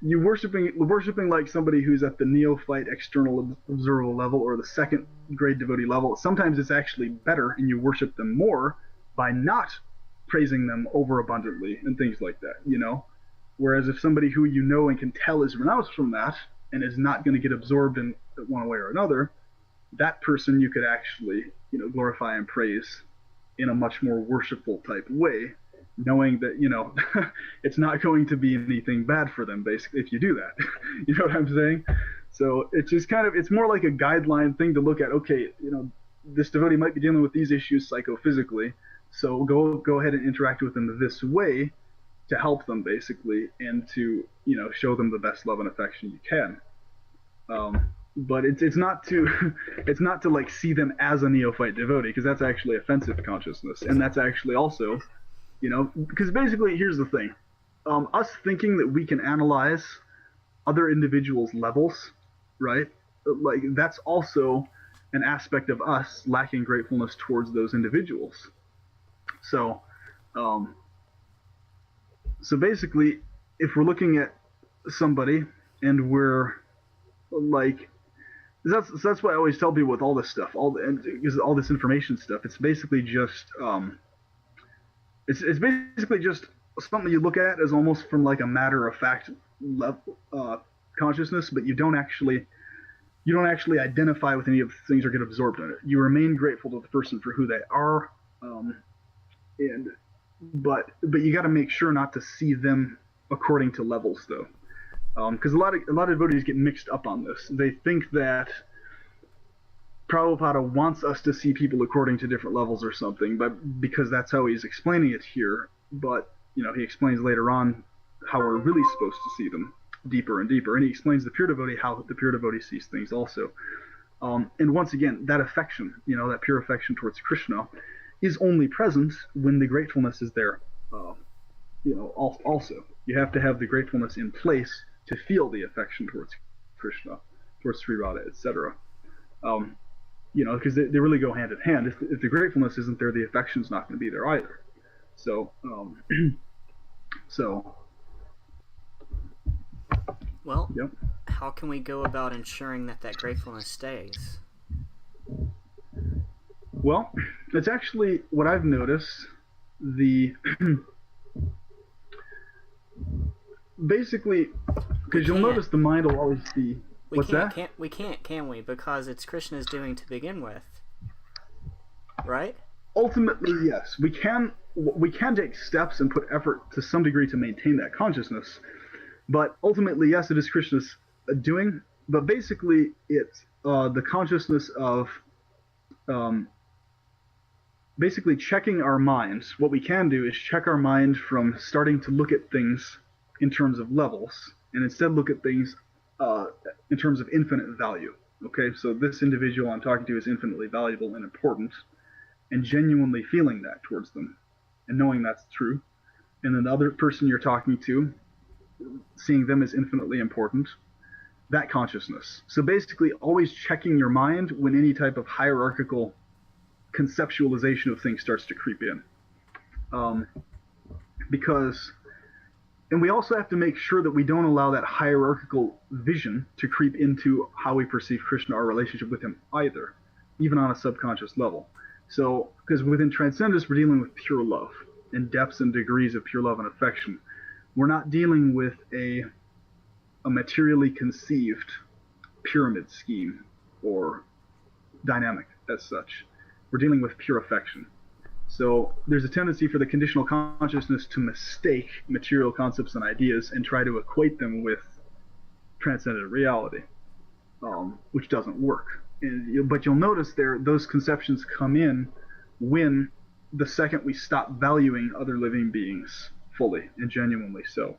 you worshiping like somebody who's at the neophyte external observable level or the second grade devotee level. Sometimes it's actually better, and you worship them more by not praising them overabundantly and things like that, Whereas if somebody who and can tell is renounced from that and is not going to get absorbed in one way or another, that person you could actually, glorify and praise in a much more worshipful type way, knowing that, it's not going to be anything bad for them, basically, if you do that. You know what I'm saying? So it's just it's more like a guideline thing to look at. Okay, this devotee might be dealing with these issues psychophysically, so go ahead and interact with them this way to help them, basically, and to, show them the best love and affection you can. But it's not to like see them as a neophyte devotee, because that's actually offensive consciousness, and that's actually also, because basically here's the thing, us thinking that we can analyze other individuals' levels, right? Like, that's also an aspect of us lacking gratefulness towards those individuals. So basically, if we're looking at somebody and we're like, that's why I always tell people with all this stuff, all this information stuff, it's basically just it's basically just something you look at as almost from like a matter of fact level, consciousness, but you don't actually identify with any of the things or get absorbed in it. You remain grateful to the person for who they are, but you got to make sure not to see them according to levels, though, because a lot of devotees get mixed up on this. They think that Prabhupada wants us to see people according to different levels or something, but because that's how he's explaining it here. But he explains later on how we're really supposed to see them deeper and deeper, and he explains the pure devotee how the pure devotee sees things also. And once again, that affection, that pure affection towards Krishna, is only present when the gratefulness is there. Also, you have to have the gratefulness in place to feel the affection towards Krishna, towards Sri Radha, etc. Because they really go hand in hand. If the gratefulness isn't there, the affection's not going to be there either. So, Well, yep. How can we go about ensuring that gratefulness stays? Well, it's actually what I've noticed. Basically, because you'll notice the mind will always be. What's that? We can't, can we? Because it's Krishna's doing to begin with, right? Ultimately, yes. We can take steps and put effort to some degree to maintain that consciousness. But ultimately, yes, it is Krishna's doing. But basically, it's the consciousness of basically checking our minds. What we can do is check our mind from starting to look at things in terms of levels, and instead look at things in terms of infinite value. Okay, so this individual I'm talking to is infinitely valuable and important, and genuinely feeling that towards them, and knowing that's true. And then the other person you're talking to, seeing them as infinitely important, that consciousness. So basically, always checking your mind when any type of hierarchical conceptualization of things starts to creep in. And we also have to make sure that we don't allow that hierarchical vision to creep into how we perceive Krishna, our relationship with him either, even on a subconscious level. So, because within Transcendence, we're dealing with pure love and depths and degrees of pure love and affection. We're not dealing with a materially conceived pyramid scheme or dynamic as such. We're dealing with pure affection. So there's a tendency for the conditional consciousness to mistake material concepts and ideas and try to equate them with transcendent reality, which doesn't work. But you'll notice those conceptions come in when the second we stop valuing other living beings fully and genuinely so.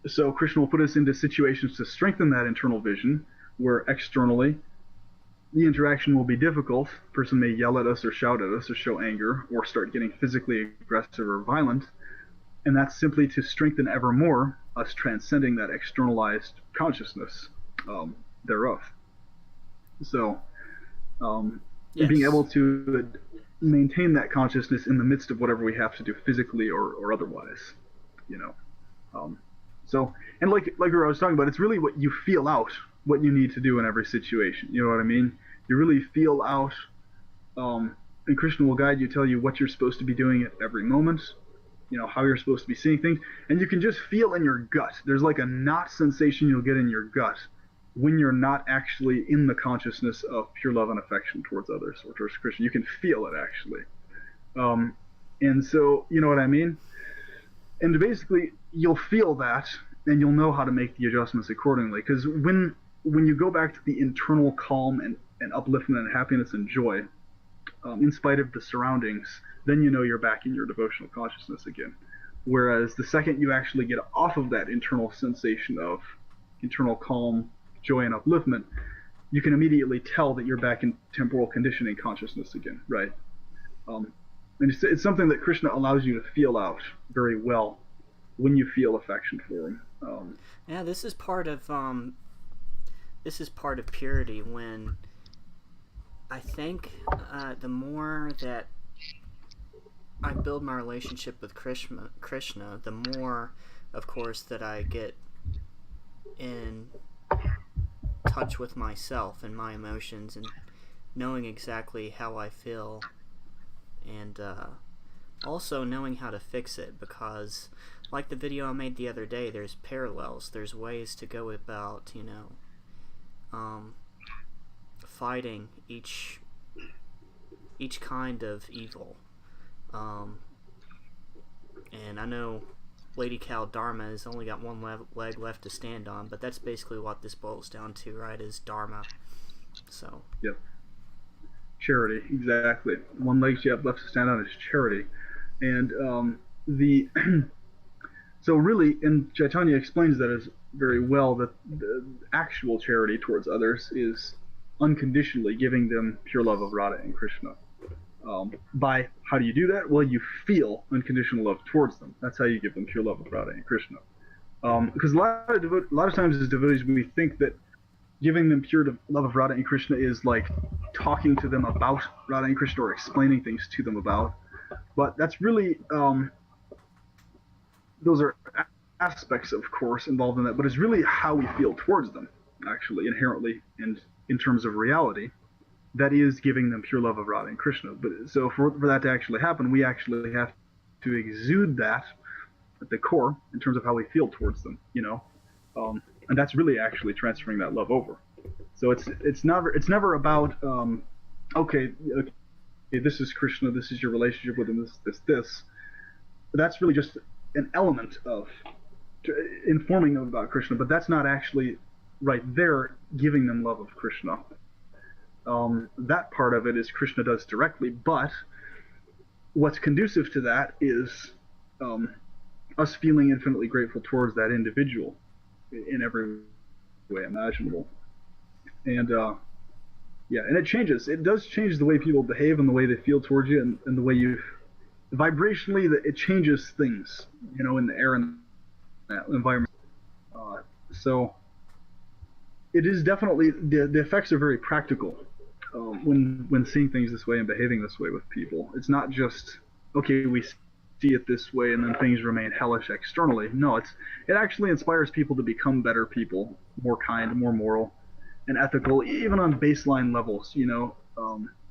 So Krishna will put us into situations to strengthen that internal vision, where externally the interaction will be difficult. The person may yell at us or shout at us or show anger or start getting physically aggressive or violent. And that's simply to strengthen ever more us transcending that externalized consciousness thereof. So Yes. being able to maintain that consciousness in the midst of whatever we have to do physically or otherwise, So, and like I was talking about, it's really what you feel out, what you need to do in every situation. You know what I mean? You really feel out, and Krishna will guide you, tell you what you're supposed to be doing at every moment, how you're supposed to be seeing things, and you can just feel in your gut. There's like a knot sensation you'll get in your gut when you're not actually in the consciousness of pure love and affection towards others or towards Krishna. You can feel it actually. And so, you know what I mean? And basically, you'll feel that, and you'll know how to make the adjustments accordingly. Because when you go back to the internal calm and upliftment and happiness and joy, in spite of the surroundings, then you know you're back in your devotional consciousness again. Whereas the second you actually get off of that internal sensation of internal calm, joy, and upliftment, you can immediately tell that you're back in temporal conditioning consciousness again, right? And it's something that Krishna allows you to feel out very well when you feel affection for him. Yeah, this is part of purity. When I think the more that I build my relationship with Krishna, the more, of course, that I get in touch with myself and my emotions and knowing exactly how I feel, and also knowing how to fix it, because like the video I made the other day, there's parallels, there's ways to go about fighting each kind of evil, and I know Lady Cow Dharma has only got one leg left to stand on, but that's basically what this boils down to, right? Is Dharma. So Yep. Charity, exactly. One leg you have left to stand on is charity, and the so really, and Chaitanya explains that as very well, that the actual charity towards others is unconditionally giving them pure love of Radha and Krishna. By how do you do that? Well, you feel unconditional love towards them. That's how you give them pure love of Radha and Krishna. Because a lot of times as devotees we think that giving them pure love of Radha and Krishna is like talking to them about Radha and Krishna or explaining things to them about. But that's really those are aspects, of course, involved in that. But it's really how we feel towards them, actually, inherently, and in terms of reality. That is giving them pure love of Radha and Krishna. But so for that to actually happen, we actually have to exude that at the core in terms of how we feel towards them, and that's really actually transferring that love over. So it's never about okay, this is Krishna, this is your relationship with him, this. That's really just an element of informing them about Krishna, but that's not actually right there giving them love of Krishna. That part of it is Krishna does directly, but what's conducive to that is us feeling infinitely grateful towards that individual in every way imaginable. And and it changes. It does change the way people behave and the way they feel towards you, and the way you vibrationally. It changes things, in the air and that environment. So it is definitely the effects are very practical when seeing things this way and behaving this way with people. It's not just okay, we see it this way and then things remain hellish externally. No, it actually inspires people to become better people, more kind, more moral, and ethical, even on baseline levels.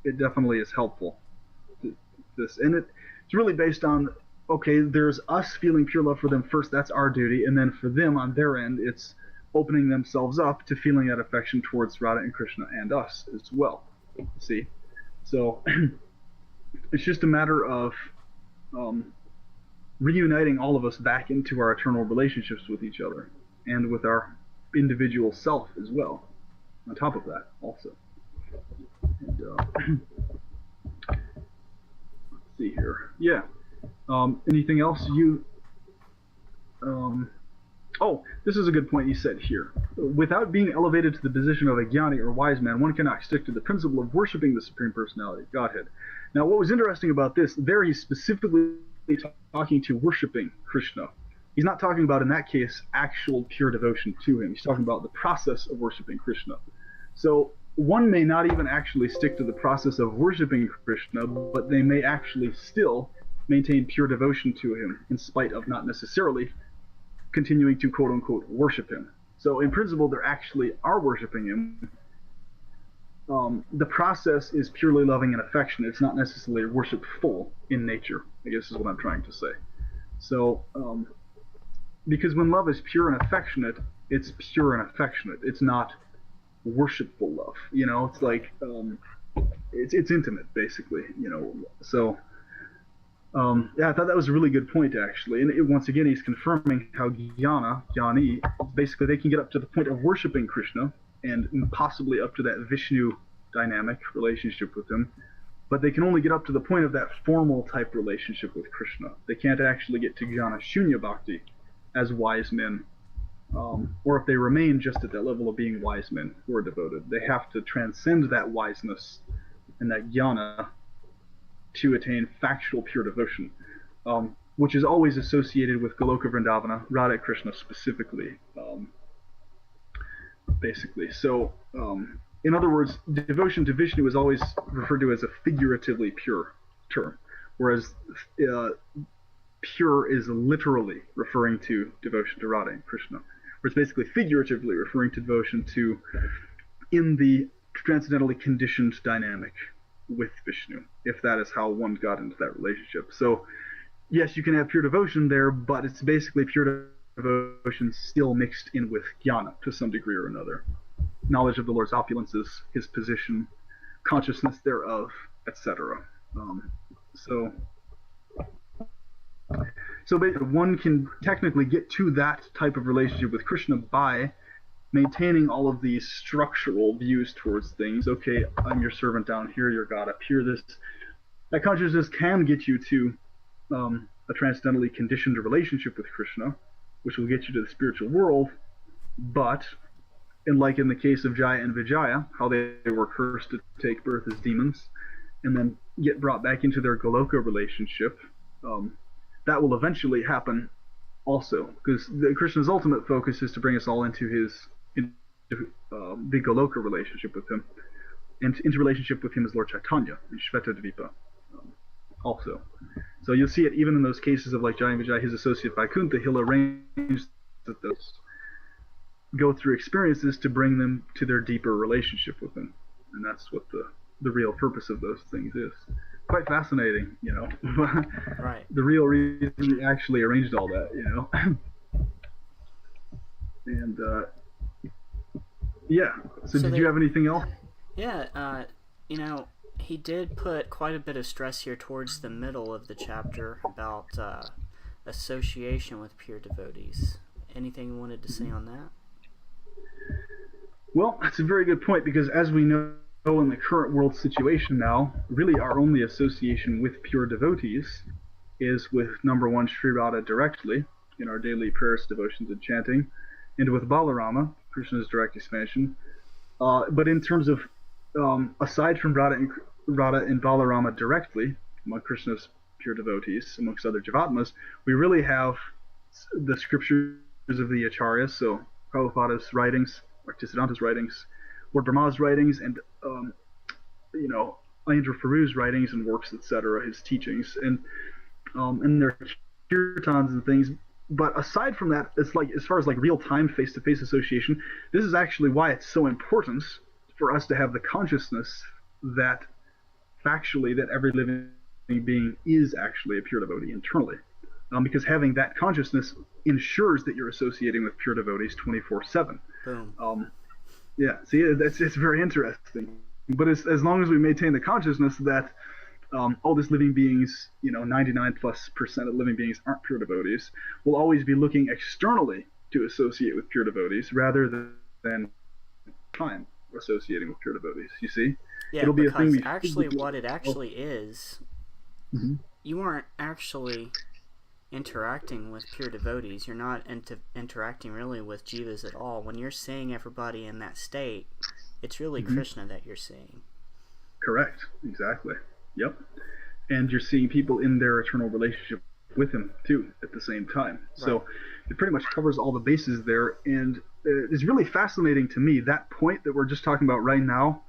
It definitely is helpful. And it's really based on okay, there's us feeling pure love for them first. That's our duty, and then for them on their end, it's opening themselves up to feeling that affection towards Radha and Krishna and us as well. See, so it's just a matter of reuniting all of us back into our eternal relationships with each other and with our individual self as well. On top of that, also. And, let's see here. Yeah. Anything else this is a good point you said here. Without being elevated to the position of a jnani or wise man, one cannot stick to the principle of worshiping the Supreme Personality, Godhead. Now, what was interesting about this, there he's specifically talking to worshiping Krishna. He's not talking about, in that case, actual pure devotion to him. He's talking about the process of worshiping Krishna. So one may not even actually stick to the process of worshiping Krishna, but they may actually still maintain pure devotion to him, in spite of not necessarily continuing to quote-unquote worship him. So in principle, they actually are worshiping him. The process is purely loving and affectionate. It's not necessarily worshipful in nature, I guess is what I'm trying to say. So because when love is pure and affectionate, it's pure and affectionate. It's not worshipful love. It's like it's intimate, basically. So I thought that was a really good point, actually. And once again, he's confirming how jnani, basically they can get up to the point of worshiping Krishna and possibly up to that Vishnu dynamic relationship with him, but they can only get up to the point of that formal type relationship with Krishna. They can't actually get to jnana shunya bhakti as wise men, or if they remain just at that level of being wise men who are devoted. They have to transcend that wiseness and that jnana to attain factual pure devotion, which is always associated with Goloka Vrindavana, Radha Krishna specifically, basically. So, in other words, devotion to Vishnu is always referred to as a figuratively pure term, whereas pure is literally referring to devotion to Radha and Krishna, where it's basically figuratively referring to devotion to in the transcendentally conditioned dynamic with Vishnu, if that is how one got into that relationship. So yes, you can have pure devotion there, but it's basically pure devotion still mixed in with jnana to some degree or another. Knowledge of the Lord's opulences, his position, consciousness thereof, etc. So basically one can technically get to that type of relationship with Krishna by maintaining all of these structural views towards things. Okay, I'm your servant down here, you're God up here. That consciousness can get you to a transcendently conditioned relationship with Krishna, which will get you to the spiritual world. But, and like in the case of Jaya and Vijaya, how they were cursed to take birth as demons and then get brought back into their Goloka relationship, that will eventually happen also, because Krishna's ultimate focus is to bring us all into the Goloka relationship with him, and into relationship with him as Lord Chaitanya in Shvetadvipa also. So you'll see it even in those cases of like Jaya and Vijaya, his associate Vaikuntha, he'll arrange that those go through experiences to bring them to their deeper relationship with him. And that's what the real purpose of those things is. Quite fascinating, you know. Right. The real reason he actually arranged all that, you know. And yeah. So did you have anything else? Yeah, you know, he did put quite a bit of stress here towards the middle of the chapter about association with pure devotees. Anything you wanted to say on that? Well, that's a very good point, because as we know in the current world situation now, really our only association with pure devotees is with number one Sri Radha directly in our daily prayers, devotions, and chanting, and with Balarama, Krishna's direct expansion. But in terms of aside from Radha and Balarama directly among Krishna's pure devotees, amongst other Jivatmas, we really have the scriptures of the Acharyas, so Prabhupada's writings, Bhaktisiddhanta's writings, Lord Brahma's writings, and you know, Ayendra Faru's writings and works, etc., his teachings, and their kirtans and things. But aside from that, it's like, as far as like real-time face-to-face association, this is actually why it's so important for us to have the consciousness that factually that every living being is actually a pure devotee internally. Because having that consciousness ensures that you're associating with pure devotees 24/7. Boom. Yeah, see, it's very interesting. But as long as we maintain the consciousness that all these living beings, you know, 99+% of living beings aren't pure devotees, we'll always be looking externally to associate with pure devotees rather than time associating with pure devotees. You see? Yeah, it'll be because a thing actually what it actually is, mm-hmm. you aren't actually interacting with pure devotees. You're not interacting really with jivas at all. When you're seeing everybody in that state, it's really mm-hmm. Krishna that you're seeing. Correct. Exactly. Yep. And you're seeing people in their eternal relationship with him too at the same time. Right. So it pretty much covers all the bases there, and it's really fascinating to me. That point that we're just talking about right now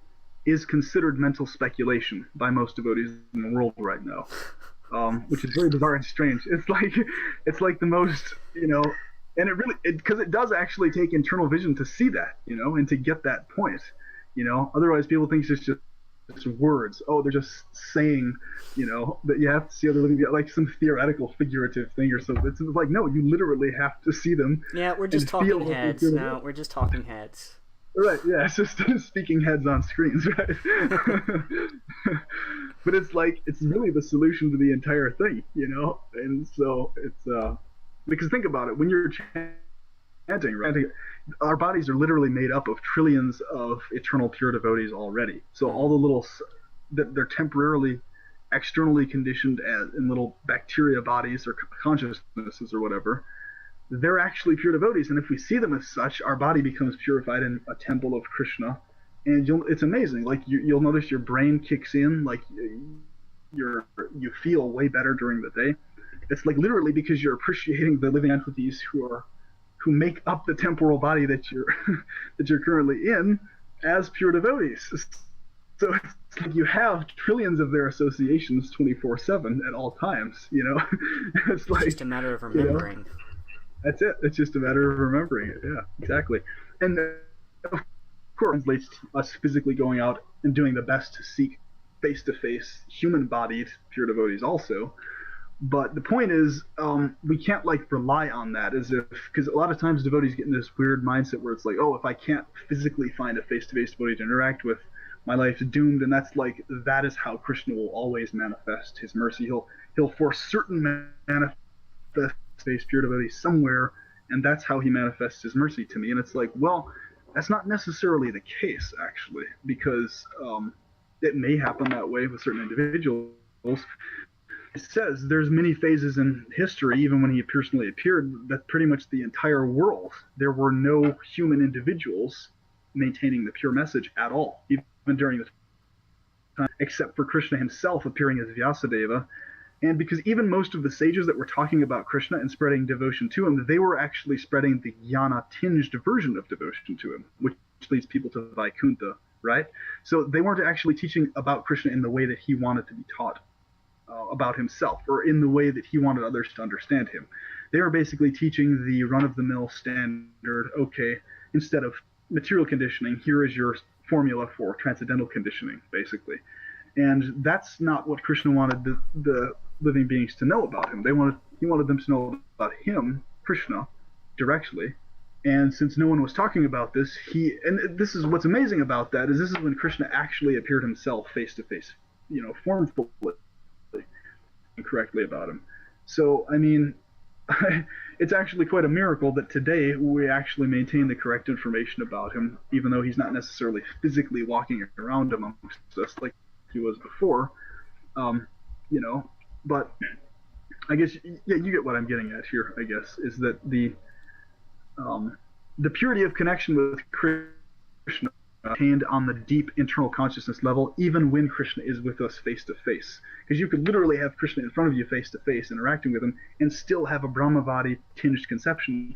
is considered mental speculation by most devotees in the world right now. Which is very bizarre and strange. It's like the most, you know, and it really, because it does actually take internal vision to see that, you know, and to get that point, you know. Otherwise, people think it's just words. Oh, they're just saying, you know, that you have to see other living, like some theoretical, figurative thing or something. It's like, no, you literally have to see them. Yeah, we're just talking heads. No, we're just talking heads. Right, yeah, it's just speaking heads on screens, right? But it's like, it's really the solution to the entire thing, you know? And so it's, because think about it, when you're chanting, right? Our bodies are literally made up of trillions of eternal pure devotees already. So all the little, they're temporarily, externally conditioned in little bacteria bodies or consciousnesses or whatever. They're actually pure devotees, and if we see them as such, our body becomes purified in a temple of Krishna, and it's amazing. Like you'll notice your brain kicks in, like you feel way better during the day. It's like literally because you're appreciating the living entities who make up the temporal body that you're that you're currently in as pure devotees. So it's like you have trillions of their associations 24/7 at all times. You know, it's like just a matter of remembering. You know, that's it. It's just a matter of remembering it. Yeah, exactly. And of course, it translates to us physically going out and doing the best to seek face-to-face human-bodied pure devotees also. But the point is, we can't like rely on that as if, because a lot of times devotees get in this weird mindset where it's like, oh, if I can't physically find a face-to-face devotee to interact with, my life's doomed. And that's like, that is how Krishna will always manifest his mercy. He'll force certain manifest face pure devotee somewhere, and that's how he manifests his mercy to me. And it's like, well, That's not necessarily the case, actually, because it may happen that way with certain individuals. It says there's many phases in history, even when he personally appeared, that pretty much the entire world, there were no human individuals maintaining the pure message at all, even during the time, except for Krishna himself appearing as Vyasadeva. And because even most of the sages that were talking about Krishna and spreading devotion to him, they were actually spreading the jnana-tinged version of devotion to him, which leads people to Vaikuntha, right? So they weren't actually teaching about Krishna in the way that he wanted to be taught about himself, or in the way that he wanted others to understand him. They were basically teaching the run-of-the-mill standard, okay, instead of material conditioning, here is your formula for transcendental conditioning, basically. And that's not what Krishna wanted the living beings to know about him. He wanted them to know about him, Krishna, directly. And since no one was talking about this, and this is what's amazing about that, is this is when Krishna actually appeared himself face to face, formfully and correctly about him. So, I mean, it's actually quite a miracle that today we actually maintain the correct information about him, even though he's not necessarily physically walking around amongst us like he was before. But I guess, yeah, you get what I'm getting at here, I guess, is that the purity of connection with Krishna attained on the deep internal consciousness level, even when Krishna is with us face to face. Because you could literally have Krishna in front of you face to face, interacting with him, and still have a Brahmavadi tinged conception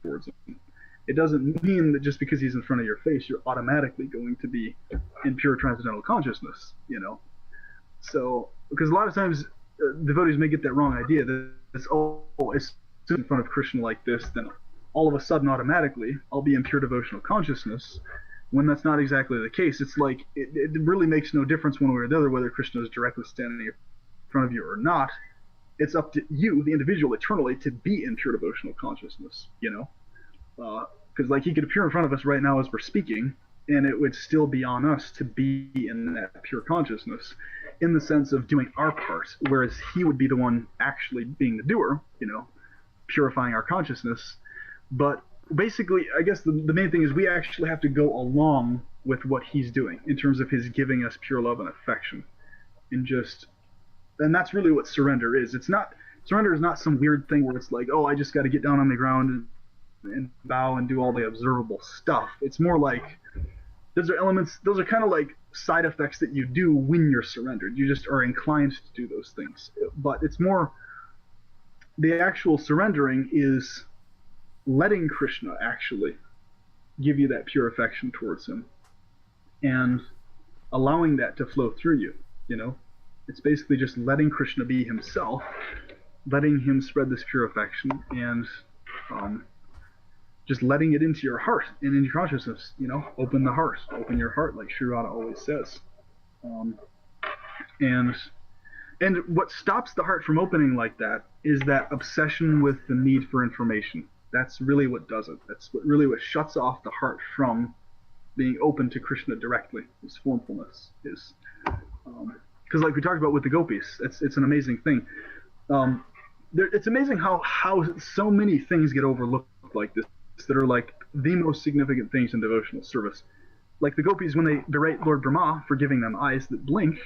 towards him. It doesn't mean that just because he's in front of your face, you're automatically going to be in pure transcendental consciousness, So, because a lot of times devotees may get that wrong idea that it's in front of Krishna like this, then all of a sudden automatically I'll be in pure devotional consciousness, when that's not exactly the case. It's like it really makes no difference one way or the other whether Krishna is directly standing in front of you or not. It's up to you, the individual, eternally, to be in pure devotional consciousness, because like he could appear in front of us right now as we're speaking, and it would still be on us to be in that pure consciousness, in the sense of doing our part, whereas he would be the one actually being the doer, purifying our consciousness. But basically, I guess the main thing is we actually have to go along with what he's doing in terms of his giving us pure love and affection, and that's really what surrender is. Surrender is not some weird thing where it's like, oh, I just got to get down on the ground and bow and do all the observable stuff. It's more like those are kind of like side effects that you do when you're surrendered. You just are inclined to do those things. But it's more, the actual surrendering is letting Krishna actually give you that pure affection towards him and allowing that to flow through you, It's basically just letting Krishna be himself, letting him spread this pure affection, and just letting it into your heart and into your consciousness, open the heart, open your heart, like Sri Radha always says. And what stops the heart from opening like that is that obsession with the need for information. That's really what does it. That's what shuts off the heart from being open to Krishna directly. His formfulness is, because like we talked about with the gopis, it's an amazing thing. It's amazing how so many things get overlooked like this, that are like the most significant things in devotional service. Like the gopis, when they berate Lord Brahma for giving them eyes that blink,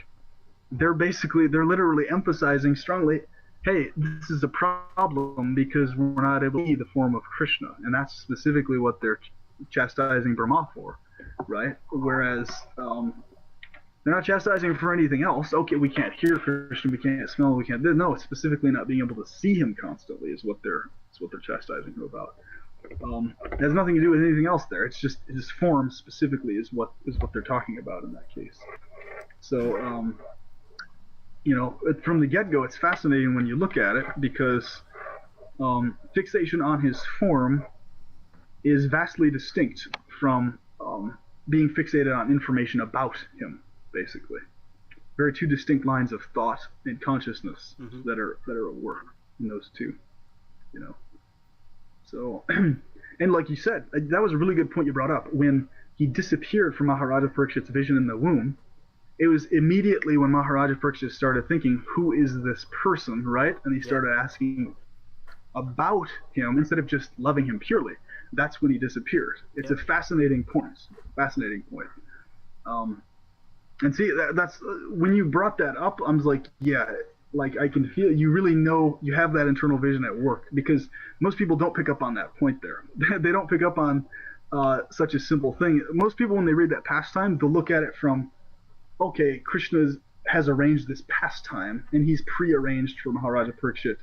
they're literally emphasizing strongly, hey, this is a problem because we're not able to see the form of Krishna. And that's specifically what they're chastising Brahma for, right? Whereas they're not chastising for anything else. Okay, we can't hear Krishna, we can't smell, we can't. No, it's specifically not being able to see him constantly is what they're chastising him about. It has nothing to do with anything else there. It's just his form specifically is what they're talking about in that case. So, from the get-go, it's fascinating when you look at it because fixation on his form is vastly distinct from being fixated on information about him, basically. Very two distinct lines of thought and consciousness that are at work in those two, So, and like you said, that was a really good point you brought up. When he disappeared from Maharaja Parikshit's vision in the womb, it was immediately when Maharaja Parikshit started thinking, who is this person, right? And he started asking about him instead of just loving him purely. that's when he disappeared. It's Yep. a fascinating point. Fascinating point. Um, and see, that's when you brought that up. I was like, yeah, like I can feel you really know you have that internal vision at work, because most people don't pick up on that point there. They don't pick up on such a simple thing. Most people, when they read that pastime, they'll look at it from, okay, Krishna has arranged this pastime, and he's pre-arranged for Maharaja Parikshit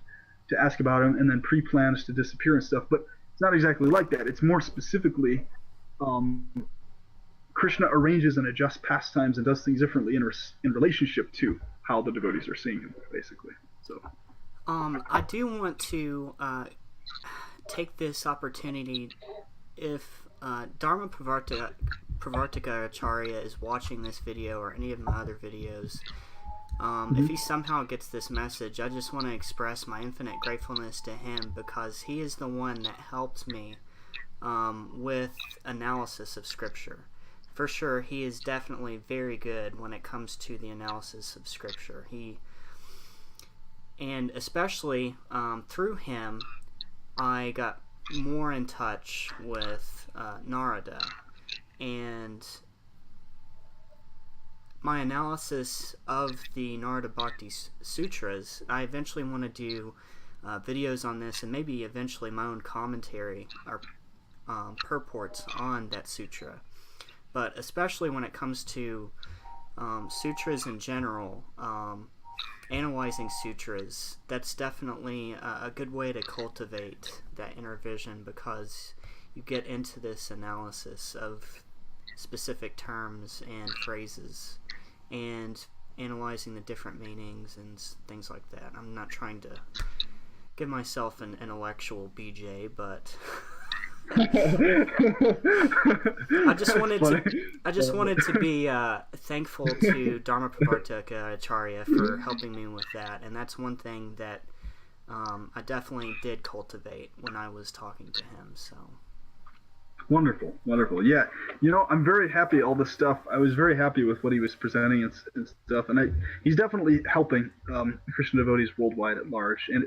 to ask about him, and then pre-plans to disappear and stuff. But it's not exactly like that. It's more specifically, um, Krishna arranges and adjusts pastimes and does things differently in relationship to how the devotees are seeing him, basically. So, I do want to take this opportunity, if Dharma Pravartika Acharya is watching this video or any of my other videos, if he somehow gets this message, I just want to express my infinite gratefulness to him, because he is the one that helped me with analysis of Scripture. For sure, he is definitely very good when it comes to the analysis of Scripture. And especially through him, I got more in touch with Narada, and my analysis of the Narada Bhakti Sutras. I eventually want to do videos on this, and maybe eventually my own commentary or purports on that sutra. But especially when it comes to sutras in general, analyzing sutras, that's definitely a good way to cultivate that inner vision, because you get into this analysis of specific terms and phrases and analyzing the different meanings and things like that. I'm not trying to give myself an intellectual BJ, but I just wanted to be thankful to Dharma Pravartika Acharya for helping me with that, and that's one thing that I definitely did cultivate when I was talking to him. So wonderful, wonderful. Yeah, I'm very happy. All this stuff, I was very happy with what he was presenting and stuff, and he's definitely helping Christian devotees worldwide at large. And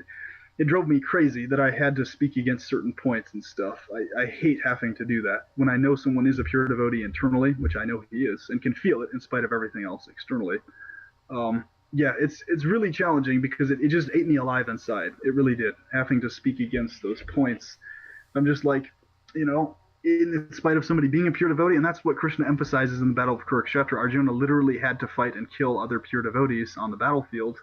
it drove me crazy that I had to speak against certain points and stuff. I hate having to do that when I know someone is a pure devotee internally, which I know he is, and can feel it in spite of everything else externally. Yeah, it's really challenging, because it just ate me alive inside. It really did, having to speak against those points. I'm just like, in spite of somebody being a pure devotee, and that's what Krishna emphasizes in the Battle of Kurukshetra. Arjuna literally had to fight and kill other pure devotees on the battlefield.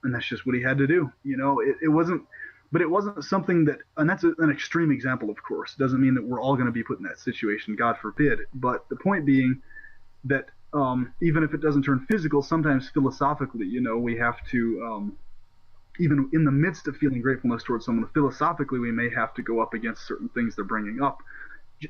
And that's just what he had to do. It wasn't, but it wasn't something that, and that's an extreme example, of course. It doesn't mean that we're all going to be put in that situation, God forbid. But the point being that even if it doesn't turn physical, sometimes philosophically, we have to, even in the midst of feeling gratefulness towards someone, philosophically, we may have to go up against certain things they're bringing up.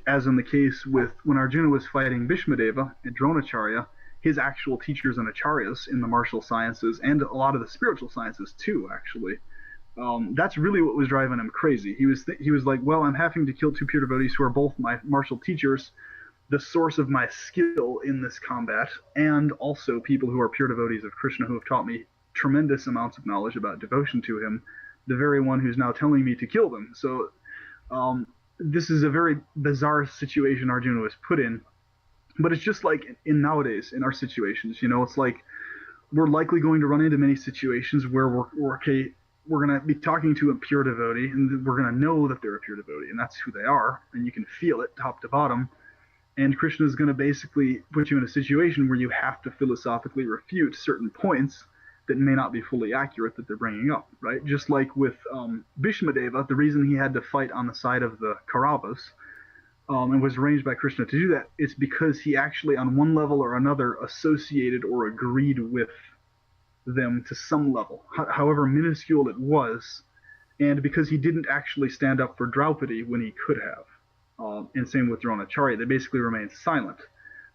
As in the case with when Arjuna was fighting Bhishmadeva and Dronacharya, his actual teachers and acharyas in the martial sciences, and a lot of the spiritual sciences too, actually. That's really what was driving him crazy. He was like, well, I'm having to kill two pure devotees who are both my martial teachers, the source of my skill in this combat, and also people who are pure devotees of Krishna who have taught me tremendous amounts of knowledge about devotion to him, the very one who's now telling me to kill them. So this is a very bizarre situation Arjuna was put in. But it's just like in nowadays, in our situations, it's like we're likely going to run into many situations where we're going to be talking to a pure devotee, and we're going to know that they're a pure devotee, and that's who they are, and you can feel it top to bottom. And Krishna is going to basically put you in a situation where you have to philosophically refute certain points that may not be fully accurate that they're bringing up, right? Just like with Bhishmadeva, the reason he had to fight on the side of the Kauravas, and was arranged by Krishna to do that, it's because he actually, on one level or another, associated or agreed with them to some level, however minuscule it was, and because he didn't actually stand up for Draupadi when he could have. And same with Dronacharya, they basically remained silent.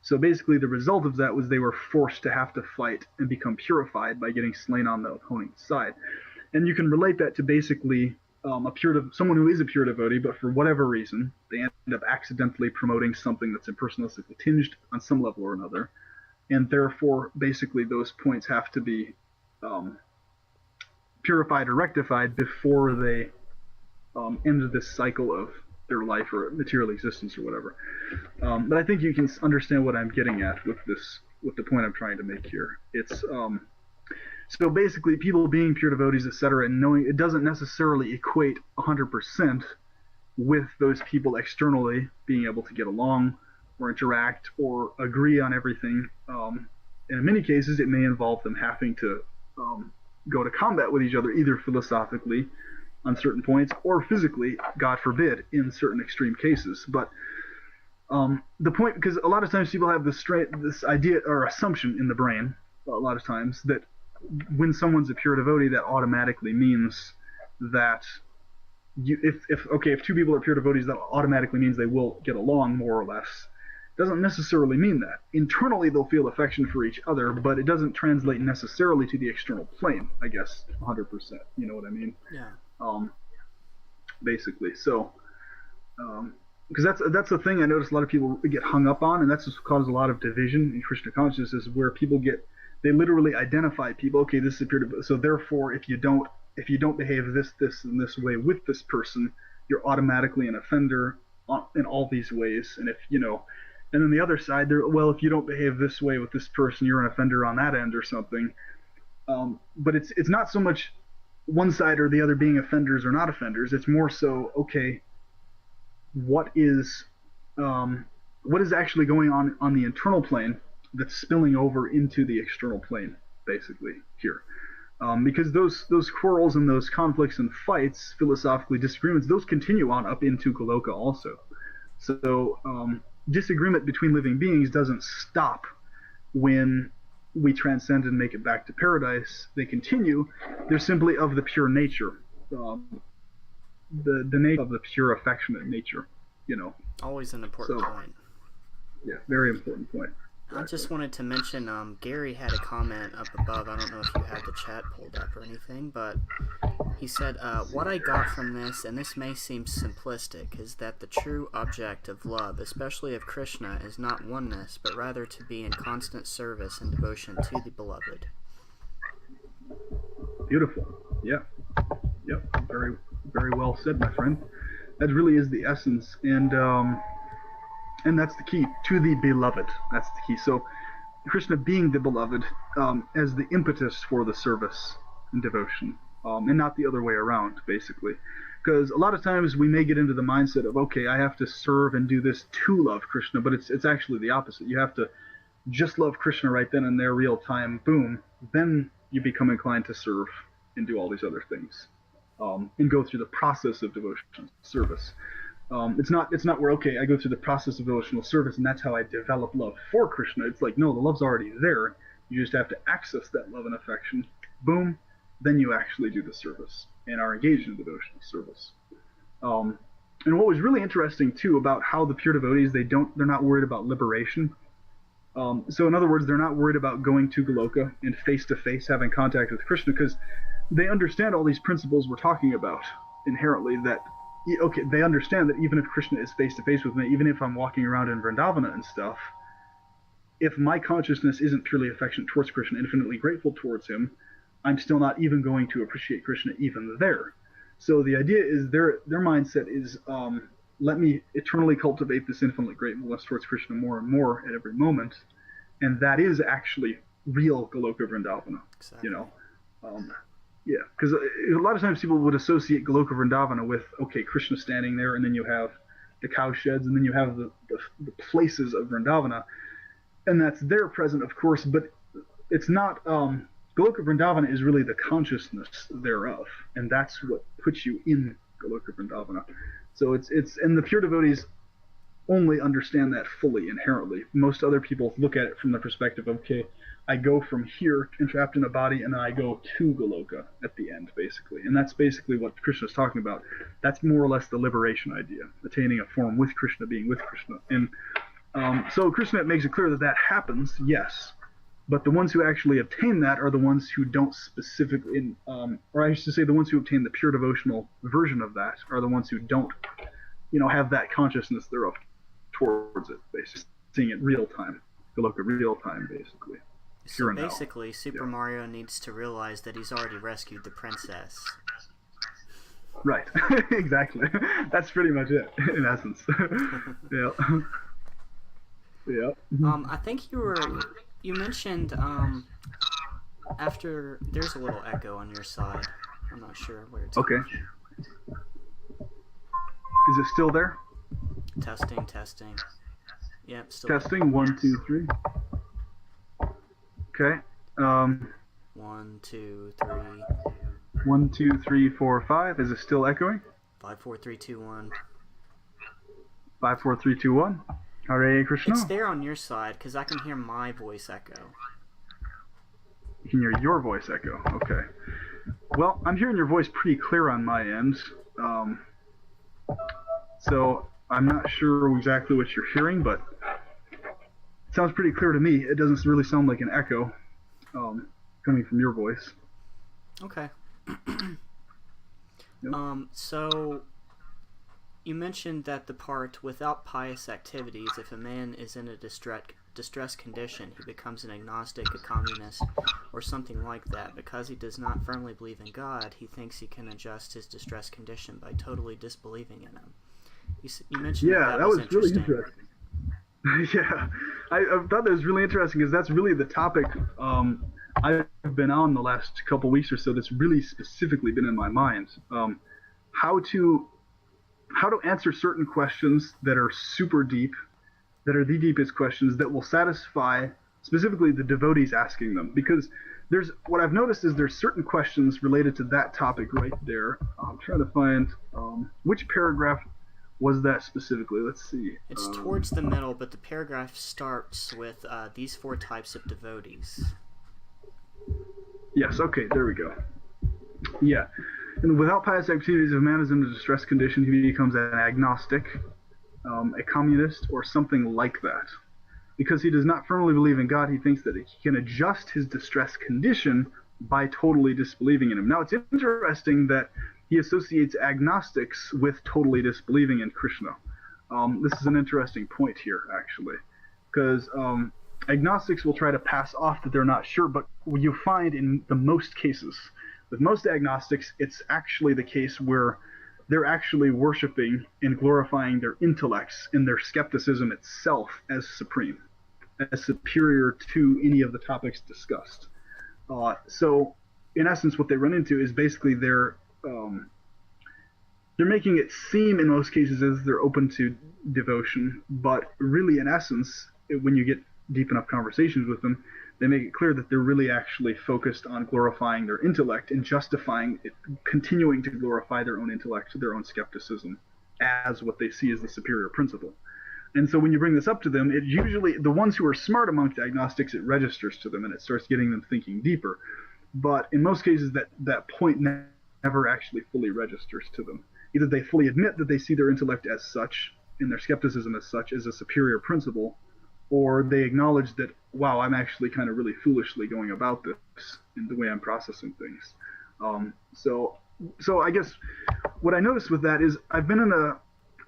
So basically the result of that was they were forced to have to fight and become purified by getting slain on the opponent's side. And you can relate that to basically someone who is a pure devotee, but for whatever reason, they end up accidentally promoting something that's impersonalistically tinged on some level or another. And therefore, basically, those points have to be purified or rectified before they end this cycle of their life or material existence or whatever. But I think you can understand what I'm getting at with the point I'm trying to make here. It's so basically people being pure devotees, etc., and knowing it doesn't necessarily equate 100% with those people externally being able to get along or interact or agree on everything. In many cases, it may involve them having to go to combat with each other, either philosophically on certain points or physically, God forbid, in certain extreme cases. But the point, because a lot of times people have this idea or assumption in the brain, a lot of times, that when someone's a pure devotee, that automatically means that if two people are pure devotees, that automatically means they will get along more or less. Doesn't necessarily mean that. Internally, they'll feel affection for each other, but it doesn't translate necessarily to the external plane, I guess, 100%. You know what I mean? Yeah. Basically. So, because that's the thing I notice a lot of people get hung up on, and that's just caused a lot of division in Krishna consciousness, where people they literally identify people. Okay, this is a pure devotee. So therefore, if you don't behave this and this way with this person, you're automatically an offender in all these ways. And and then the other side, if you don't behave this way with this person, you're an offender on that end or something. But it's not so much one side or the other being offenders or not offenders. It's more so, okay, what is actually going on the internal plane that's spilling over into the external plane, basically here. Because those quarrels and those conflicts and fights, philosophically disagreements, those continue on up into Goloka also. So disagreement between living beings doesn't stop when we transcend and make it back to paradise. They continue. They're simply of the pure nature, the nature of the pure affectionate nature. Always an important point. Yeah, very important point. I just wanted to mention, Gary had a comment up above. I don't know if you had the chat pulled up or anything, but he said, what I got from this, and this may seem simplistic, is that the true object of love, especially of Krishna, is not oneness, but rather to be in constant service and devotion to the beloved. Beautiful. Yeah. Yep. Very, very well said, my friend. That really is the essence, and that's the key, to the beloved. That's the key. So Krishna being the beloved as the impetus for the service and devotion, and not the other way around, basically. Because a lot of times we may get into the mindset of, okay, I have to serve and do this to love Krishna, but it's actually the opposite. You have to just love Krishna right then and there, real time, boom. Then you become inclined to serve and do all these other things, and go through the process of devotion service. It's not where, okay, I go through the process of devotional service and that's how I develop love for Krishna. It's like, no, the love's already there. You just have to access that love and affection. Boom, then you actually do the service and are engaged in devotional service. And what was really interesting too about how the pure devotees, they're not worried about liberation. So in other words, they're not worried about going to Goloka and face to face having contact with Krishna, because they understand all these principles we're talking about inherently, that okay, they understand that even if Krishna is face to face with me, even if I'm walking around in Vrindavana and stuff, if my consciousness isn't purely affectionate towards Krishna, infinitely grateful towards him, I'm still not even going to appreciate Krishna even there. So the idea is their mindset is, let me eternally cultivate this infinite gratefulness towards Krishna more and more at every moment, and that is actually real Goloka Vrindavana. Exactly. Yeah, because a lot of times people would associate Goloka Vrindavana with, okay, Krishna standing there, and then you have the cow sheds, and then you have the places of Vrindavana, and that's there present, of course, but it's not. Goloka Vrindavana is really the consciousness thereof, and that's what puts you in Goloka Vrindavana. So it's and the pure devotees only understand that fully inherently. Most other people look at it from the perspective of, okay, I go from here entrapped in a body, and then I go to Goloka at the end, basically. And that's basically what Krishna is talking about. That's more or less the liberation idea, attaining a form with Krishna, being with Krishna. And so Krishna makes it clear that that happens, yes. But the ones who actually obtain that are the ones who don't specifically, or I should say the ones who obtain the pure devotional version of that are the ones who don't, have that consciousness thereof towards it, basically. Seeing it real time, Goloka real time, basically. So basically, Super Mario needs to realize that he's already rescued the princess. Right. Exactly. That's pretty much it, in essence. Yeah. Yeah. I think you mentioned after there's a little echo on your side. I'm not sure where it's Okay. coming from. Is it still there? Testing, testing. Yep, still Testing. 1, 2, 3. Okay. Um, 1, 2, 3. 1, 2, 3, 4, 5. Is it still echoing? 5, 4, 3, 2, 1. 5, 4, 3, 2, 1. Hare Krishna. It's there on your side because I can hear my voice echo. You can hear your voice echo. Okay. Well, I'm hearing your voice pretty clear on my end. So I'm not sure exactly what you're hearing, but it sounds pretty clear to me. It doesn't really sound like an echo coming from your voice. Okay. Yep. So you mentioned that the part without pious activities, if a man is in a distressed condition, he becomes an agnostic, a communist, or something like that. Because he does not firmly believe in God, he thinks he can adjust his distressed condition by totally disbelieving in him. You mentioned that was really interesting. Yeah, I thought that was really interesting because that's really the topic I've been on the last couple weeks or so. That's really specifically been in my mind. How to answer certain questions that are super deep, that are the deepest questions that will satisfy specifically the devotees asking them. Because what I've noticed is there's certain questions related to that topic right there. I'm trying to find which paragraph was that specifically. Let's see. It's towards the middle, but the paragraph starts with these 4 types of devotees. Yes, okay, there we go. Yeah. And without pious activities, if a man is in a distressed condition, he becomes an agnostic, a communist, or something like that. Because he does not firmly believe in God, he thinks that he can adjust his distressed condition by totally disbelieving in him. Now, it's interesting that he associates agnostics with totally disbelieving in Krishna. This is an interesting point here, actually, because agnostics will try to pass off that they're not sure, but you find in the most cases, with most agnostics, it's actually the case where they're actually worshiping and glorifying their intellects and their skepticism itself as supreme, as superior to any of the topics discussed. So, in essence, what they run into is basically they're making it seem in most cases as they're open to devotion, but really, in essence, when you get deep enough conversations with them, they make it clear that they're really actually focused on glorifying their intellect and justifying it, continuing to glorify their own intellect, their own skepticism, as what they see as the superior principle. And so when you bring this up to them, it usually, the ones who are smart amongst agnostics, it registers to them and it starts getting them thinking deeper. But in most cases, that point never actually fully registers to them. Either they fully admit that they see their intellect as such and their skepticism as such as a superior principle, or they acknowledge that, wow, I'm actually kind of really foolishly going about this in the way I'm processing things. So I guess what I noticed with that is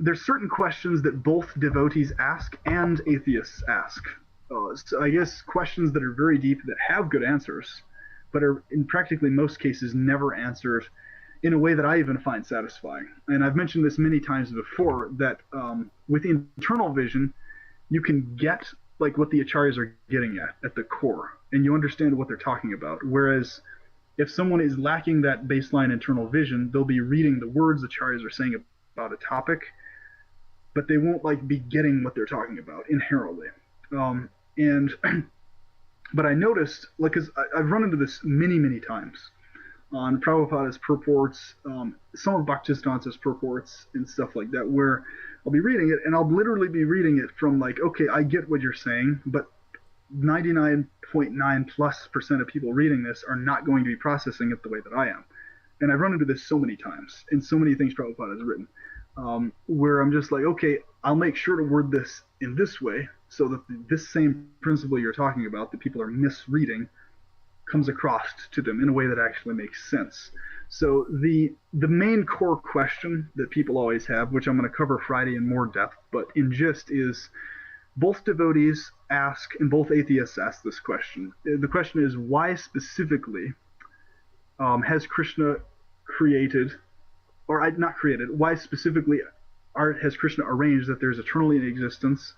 there's certain questions that both devotees ask and atheists ask. So I guess questions that are very deep that have good answers, but are in practically most cases never answered in a way that I even find satisfying. And I've mentioned this many times before, that with internal vision, you can get like what the acharyas are getting at the core, and you understand what they're talking about. Whereas if someone is lacking that baseline internal vision, they'll be reading the words the acharyas are saying about a topic, but they won't like be getting what they're talking about inherently. But I noticed, like, because I've run into this many times on Prabhupada's purports, some of Bhaktisiddhanta's purports and stuff like that, where I'll be reading it and I'll literally be reading it from like, okay, I get what you're saying, but 99.9+% of people reading this are not going to be processing it the way that I am. And I've run into this so many times in so many things Prabhupada has written, where I'm just like, okay, I'll make sure to word this in this way so that this same principle you're talking about that people are misreading comes across to them in a way that actually makes sense. So the main core question that people always have, which I'm going to cover Friday in more depth, but in gist, is both devotees ask and both atheists ask this question. The question is, why specifically has Krishna created not created, why specifically has Krishna arranged that there's eternally in existence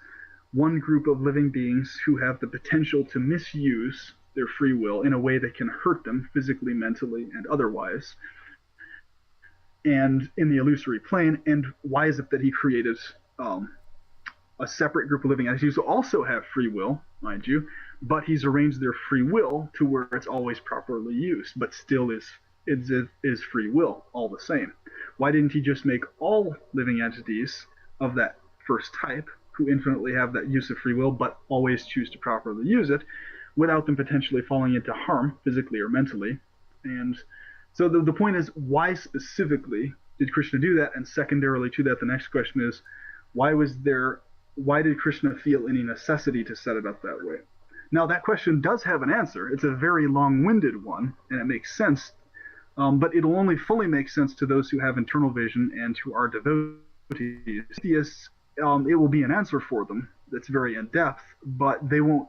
one group of living beings who have the potential to misuse their free will in a way that can hurt them physically, mentally, and otherwise, and in the illusory plane, and why is it that he created a separate group of living entities who also have free will, mind you, but he's arranged their free will to where it's always properly used, but still is free will all the same. Why didn't he just make all living entities of that first type who infinitely have that use of free will but always choose to properly use it without them potentially falling into harm physically or mentally? And so the point is, why specifically did Krishna do that? And secondarily to that, the next question is, why did Krishna feel any necessity to set it up that way? Now, that question does have an answer. It's a very long-winded one, and it makes sense, but it'll only fully make sense to those who have internal vision and who are devotees. Atheists, it will be an answer for them that's very in-depth, but they won't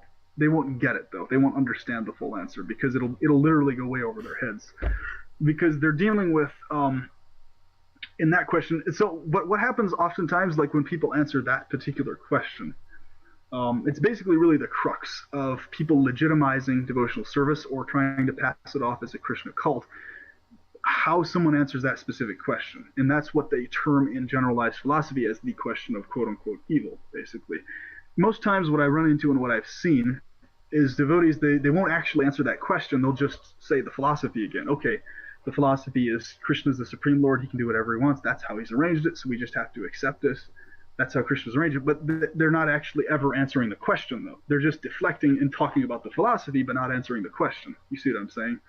get it, though. They won't understand the full answer because it'll literally go way over their heads. Because they're dealing with in that question. So what happens oftentimes, like when people answer that particular question, it's basically really the crux of people legitimizing devotional service or trying to pass it off as a Krishna cult, how someone answers that specific question. And that's what they term in generalized philosophy as the question of quote-unquote evil, basically. Most times what I run into and what I've seen is devotees, they won't actually answer that question. They'll just say the philosophy again. Okay, the philosophy is Krishna's the Supreme Lord. He can do whatever he wants. That's how he's arranged it, so we just have to accept it. That's how Krishna's arranged it. But they're not actually ever answering the question, though. They're just deflecting and talking about the philosophy, but not answering the question. You see what I'm saying?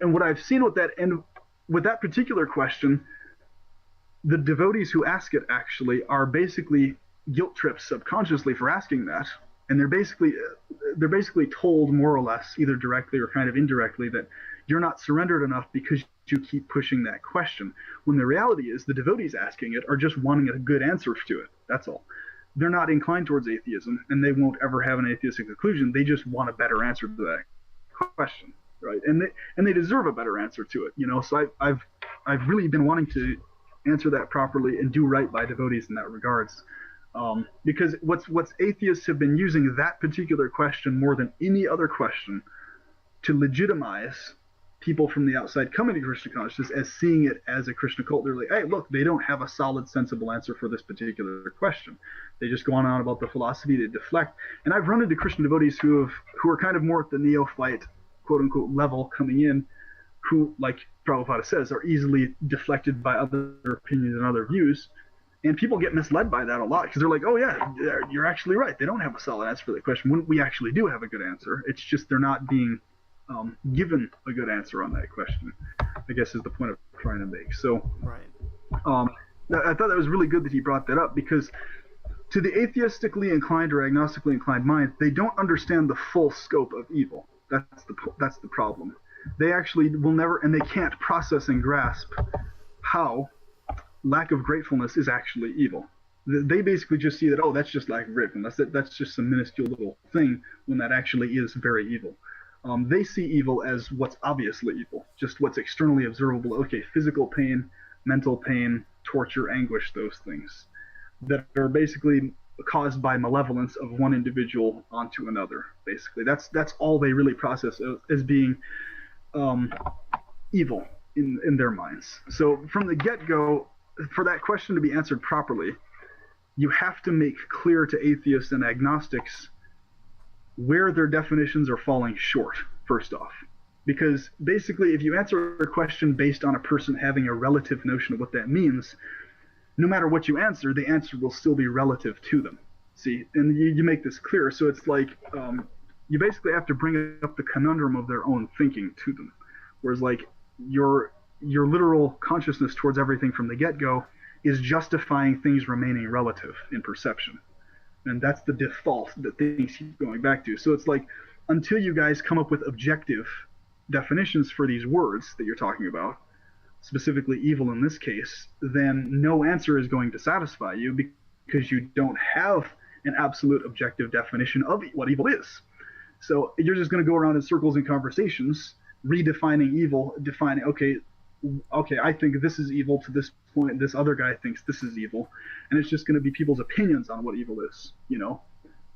And what I've seen with that, and with that particular question, the devotees who ask it actually are basically guilt tripped subconsciously for asking that. And they're basically told more or less, either directly or kind of indirectly, that you're not surrendered enough because you keep pushing that question. When the reality is the devotees asking it are just wanting a good answer to it. That's all. They're not inclined towards atheism, and they won't ever have an atheistic conclusion. They just want a better answer to that question, right? And they deserve a better answer to it, you know. So I've really been wanting to answer that properly and do right by devotees in that regards. Because what's atheists have been using that particular question more than any other question to legitimize people from the outside coming to Krishna consciousness as seeing it as a Krishna cult. They're like, hey, look, they don't have a solid, sensible answer for this particular question. They just go on about the philosophy, they deflect. And I've run into Krishna devotees who are kind of more at the neophyte, quote unquote, level coming in, who, like Prabhupada says, are easily deflected by other opinions and other views. And people get misled by that a lot because they're like, oh, yeah, you're actually right. They don't have a solid answer for that question. When we actually do have a good answer. It's just they're not being given a good answer on that question, I guess is the point I'm trying to make. So right. I thought that was really good that he brought that up, because to the atheistically inclined or agnostically inclined mind, they don't understand the full scope of evil. That's the problem. They actually will never, and they can't process and grasp how lack of gratefulness is actually evil. They basically just see that, oh, that's just lack of gratefulness. That's just some minuscule little thing, when that actually is very evil. They see evil as what's obviously evil, just what's externally observable. Okay, physical pain, mental pain, torture, anguish, those things that are basically caused by malevolence of one individual onto another. Basically, that's all they really process as being evil in their minds. So from the get-go, for that question to be answered properly, you have to make clear to atheists and agnostics where their definitions are falling short, first off. Because basically, if you answer a question based on a person having a relative notion of what that means, no matter what you answer, the answer will still be relative to them. See, and you make this clear. So it's like you basically have to bring up the conundrum of their own thinking to them. Whereas like your literal consciousness towards everything from the get-go is justifying things remaining relative in perception. And that's the default that things keep going back to. So it's like, until you guys come up with objective definitions for these words that you're talking about, specifically evil in this case, then no answer is going to satisfy you, because you don't have an absolute objective definition of what evil is. So you're just going to go around in circles in conversations, redefining evil, defining, okay, okay, I think this is evil to this point, this other guy thinks this is evil, and it's just going to be people's opinions on what evil is,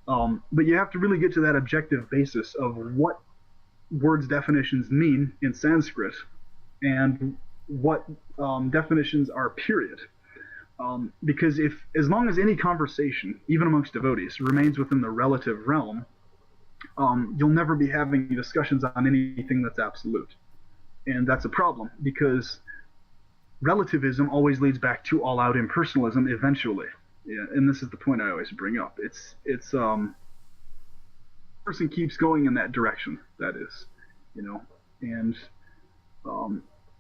but you have to really get to that objective basis of what words definitions mean in Sanskrit and what definitions are, period. Because if, as long as any conversation, even amongst devotees, remains within the relative realm, you'll never be having discussions on anything that's absolute. And that's a problem, because relativism always leads back to all-out impersonalism eventually. Yeah, and this is the point I always bring up. It's person keeps going in that direction. That is, and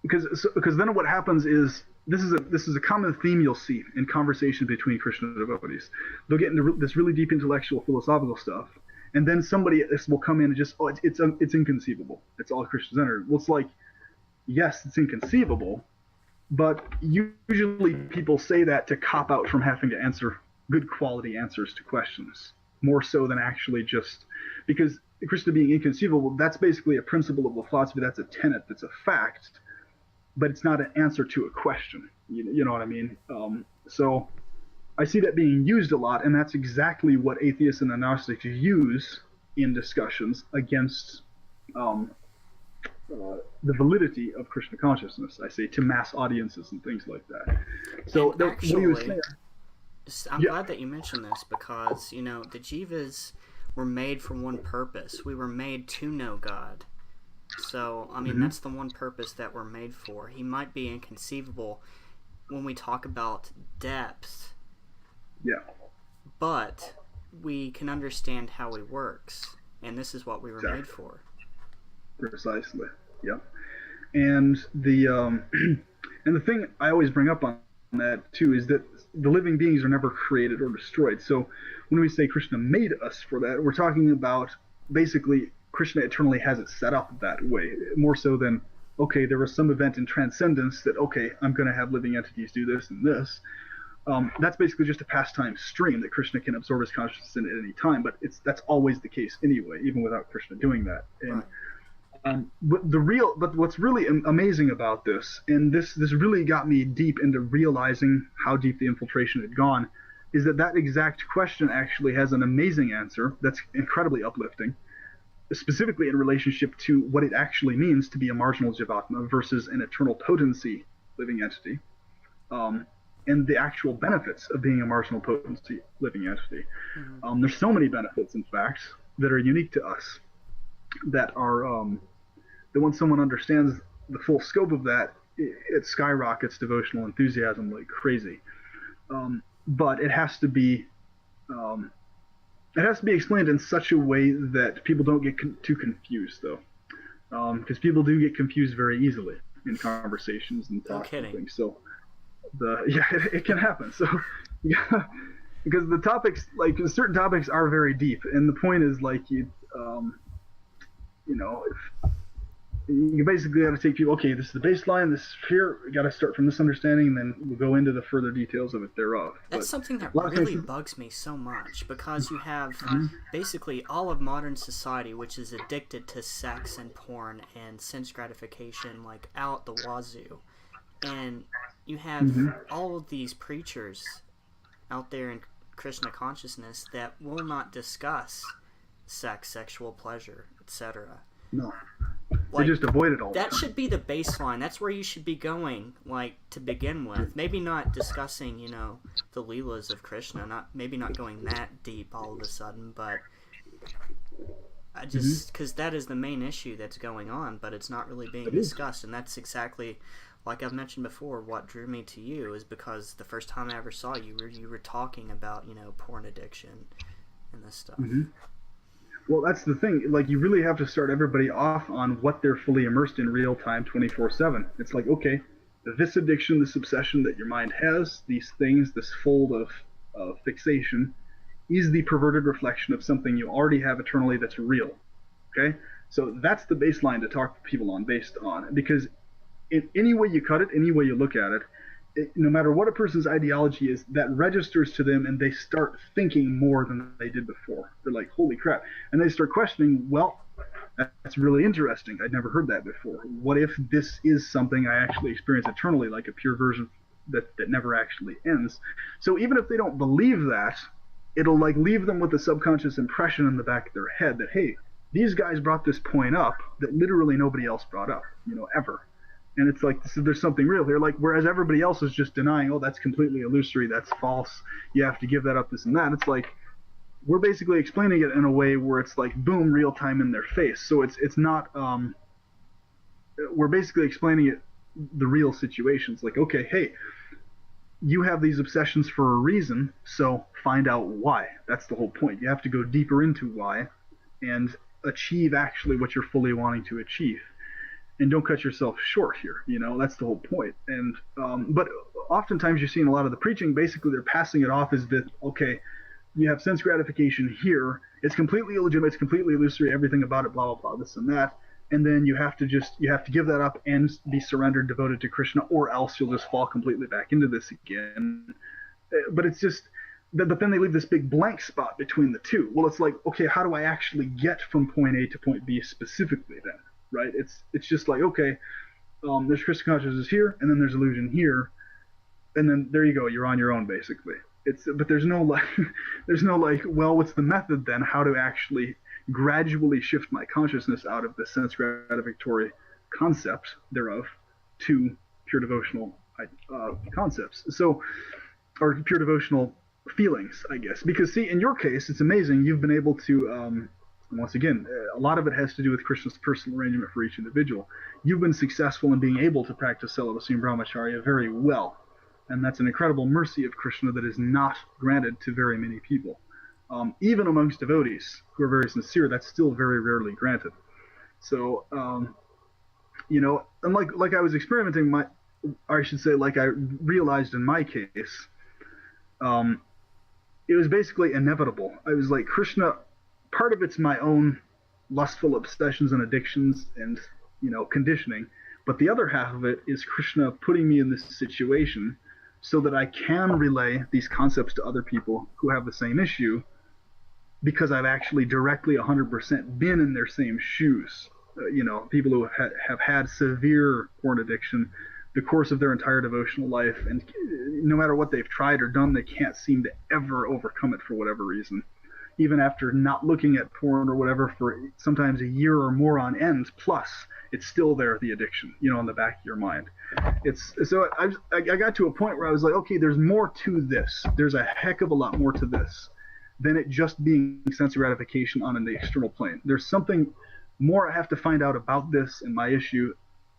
because then what happens is, this is a common theme you'll see in conversation between Krishna devotees. They'll get into this really deep intellectual philosophical stuff, and then somebody will come in and just, it's inconceivable. It's all Krishna-centered. Well, it's like, yes, it's inconceivable, but usually people say that to cop out from having to answer good quality answers to questions, more so than actually just because Krishna being inconceivable, that's basically a principle of the philosophy, that's a tenet, that's a fact, but it's not an answer to a question. You know what I mean? So I see that being used a lot, and that's exactly what atheists and agnostics use in discussions against the validity of Krishna consciousness, I say, to mass audiences and things like that. So actually, I'm glad that you mentioned this, because, the jivas were made for one purpose. We were made to know God. So, I mean, that's the one purpose that we're made for. He might be inconceivable when we talk about depth. Yeah. But we can understand how he works. And this is what we were made for. Precisely. Yeah. And the and the thing I always bring up on that too is that the living beings are never created or destroyed. So when we say Krishna made us for that, we're talking about basically Krishna eternally has it set up that way, more so than, okay, there was some event in transcendence that, okay, I'm going to have living entities do this and this. That's basically just a pastime stream that Krishna can absorb his consciousness in at any time, but that's always the case anyway, even without Krishna doing that. And but what's really amazing about this, and this really got me deep into realizing how deep the infiltration had gone, is that exact question actually has an amazing answer that's incredibly uplifting, specifically in relationship to what it actually means to be a marginal Jivatma versus an eternal potency living entity, and the actual benefits of being a marginal potency living entity. There's so many benefits, in fact, that are unique to us, that are that when someone understands the full scope of that, it skyrockets devotional enthusiasm like crazy. But it has to be explained in such a way that people don't get too confused, though, because people do get confused very easily in conversations and talks and things. So it can happen. So yeah, because the topics, like certain topics, are very deep, and the point is like if you basically got to take people, okay, this is the baseline, this is here, we got to start from this understanding, and then we'll go into the further details of it thereof. That's something that really bugs me so much, because you have basically all of modern society, which is addicted to sex and porn and sense gratification, like out the wazoo. And you have all of these preachers out there in Krishna consciousness that will not discuss sex, sexual pleasure, etc. No. They just avoid it all. That should be the baseline. That's where you should be going, like, to begin with. Maybe not discussing, the Leelas of Krishna, maybe not going that deep all of a sudden, but I just, because that is the main issue that's going on, but it's not really being discussed, and that's exactly, like I've mentioned before, what drew me to you is because the first time I ever saw you, you were talking about, porn addiction and this stuff. Well, that's the thing. Like, you really have to start everybody off on what they're fully immersed in real time, 24/7. It's like, okay, this addiction, this obsession that your mind has, these things, this fold of fixation, is the perverted reflection of something you already have eternally that's real. Okay? So that's the baseline to talk to people on, based on. Because in any way you cut it, any way you look at it, no matter what a person's ideology is, that registers to them, and they start thinking more than they did before. They're like, holy crap. And they start questioning, well, That's really interesting. I'd never heard that before. What if this is something I actually experience eternally, like a pure version that never actually ends? So even if they don't believe that, it'll like leave them with a subconscious impression in the back of their head that, hey, these guys brought this point up that literally nobody else brought up, ever. And it's like, there's something real here. Like, whereas everybody else is just denying, oh, that's completely illusory, that's false, you have to give that up, this and that. It's like, we're basically explaining it in a way where it's like, boom, real time in their face. So it's not, we're basically explaining it, the real situations. Like, okay, hey, you have these obsessions for a reason, so find out why. That's the whole point. You have to go deeper into why and achieve actually what you're fully wanting to achieve. And don't cut yourself short here. That's the whole point. And but oftentimes you're seeing a lot of the preaching, basically they're passing it off as that, okay, you have sense gratification here, it's completely illegitimate, it's completely illusory, everything about it, blah blah blah, this and that, and then you have to give that up and be surrendered, devoted to Krishna, or else you'll just fall completely back into this again. But it's just, but then they leave this big blank spot between the two. Well, it's like, okay, how do I actually get from point A to point B specifically then, right? It's just like, okay, there's Krishna consciousness here, and then there's illusion here, and then there you go, you're on your own basically. But there's no like, well, what's the method then? How to actually gradually shift my consciousness out of the sense gratificatory concept thereof to pure devotional concepts. So, or pure devotional feelings, I guess. Because see, in your case, it's amazing. You've been able to, once again, a lot of it has to do with Krishna's personal arrangement for each individual. You've been successful in being able to practice celibacy and brahmacharya very well. And that's an incredible mercy of Krishna that is not granted to very many people. Even amongst devotees who are very sincere, that's still very rarely granted. So, and like I was experimenting, like I realized in my case, it was basically inevitable. I was like, Krishna, part of it's my own lustful obsessions and addictions and, conditioning. But the other half of it is Krishna putting me in this situation so that I can relay these concepts to other people who have the same issue, because I've actually directly 100% been in their same shoes. People who have had severe porn addiction the course of their entire devotional life, and no matter what they've tried or done, they can't seem to ever overcome it for whatever reason. Even after not looking at porn or whatever for sometimes a year or more on end, plus it's still there, the addiction, in the back of your mind. I got to a point where I was like, okay, there's more to this. There's a heck of a lot more to this than it just being sense gratification on the external plane. There's something more I have to find out about this and my issue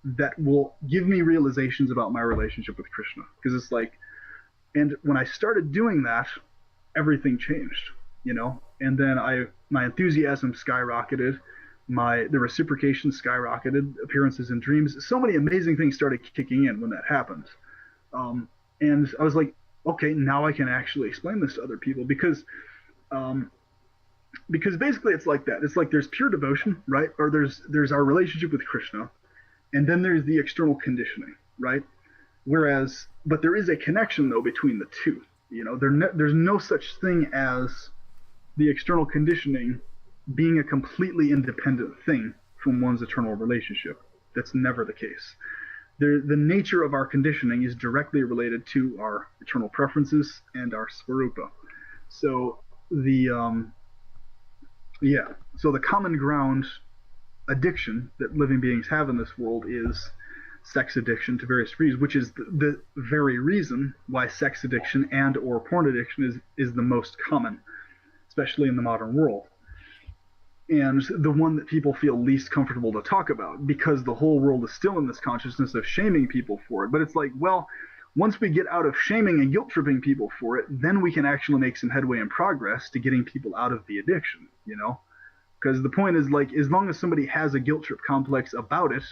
that will give me realizations about my relationship with Krishna. Because it's like, and when I started doing that, everything changed, and then my enthusiasm skyrocketed, the reciprocation skyrocketed, appearances in dreams, so many amazing things started kicking in when that happened. And I was like, okay, now I can actually explain this to other people, because basically it's like that. It's like there's pure devotion, right? Or there's our relationship with Krishna, and then there's the external conditioning, right? But there is a connection though between the two. There's no such thing as the external conditioning being a completely independent thing from one's eternal relationship. That's never the case. The nature of our conditioning is directly related to our eternal preferences and our svarupa. So the common ground addiction that living beings have in this world is sex addiction to various degrees, which is the very reason why sex addiction and or porn addiction is the most common, especially in the modern world, and the one that people feel least comfortable to talk about, because the whole world is still in this consciousness of shaming people for it. But it's like, well, once we get out of shaming and guilt tripping people for it, then we can actually make some headway and progress to getting people out of the addiction, because the point is, like, as long as somebody has a guilt trip complex about it,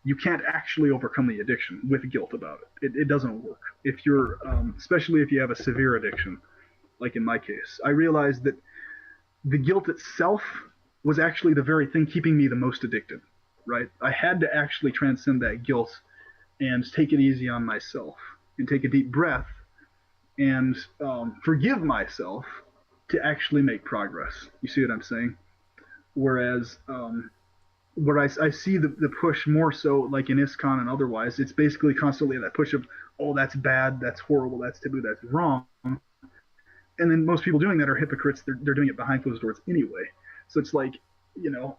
you can't actually overcome the addiction with guilt about it. It doesn't work. If you're, especially if you have a severe addiction, like in my case, I realized that the guilt itself was actually the very thing keeping me the most addicted, right? I had to actually transcend that guilt and take it easy on myself and take a deep breath and forgive myself to actually make progress. You see what I'm saying? Whereas where I see the push more so like in ISKCON and otherwise, it's basically constantly that push of, oh, that's bad, that's horrible, that's taboo, that's wrong. And then most people doing that are hypocrites. They're doing it behind closed doors anyway. So it's like, you know,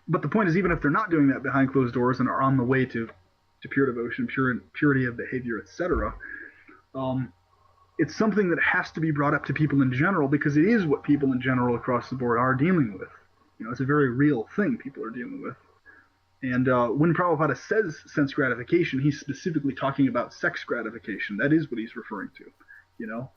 but the point is, even if they're not doing that behind closed doors and are on the way to pure devotion, purity of behavior, etc., it's something that has to be brought up to people in general because it is what people in general across the board are dealing with. You know, it's a very real thing people are dealing with. And when Prabhupada says sense gratification, he's specifically talking about sex gratification. That is what he's referring to, you know.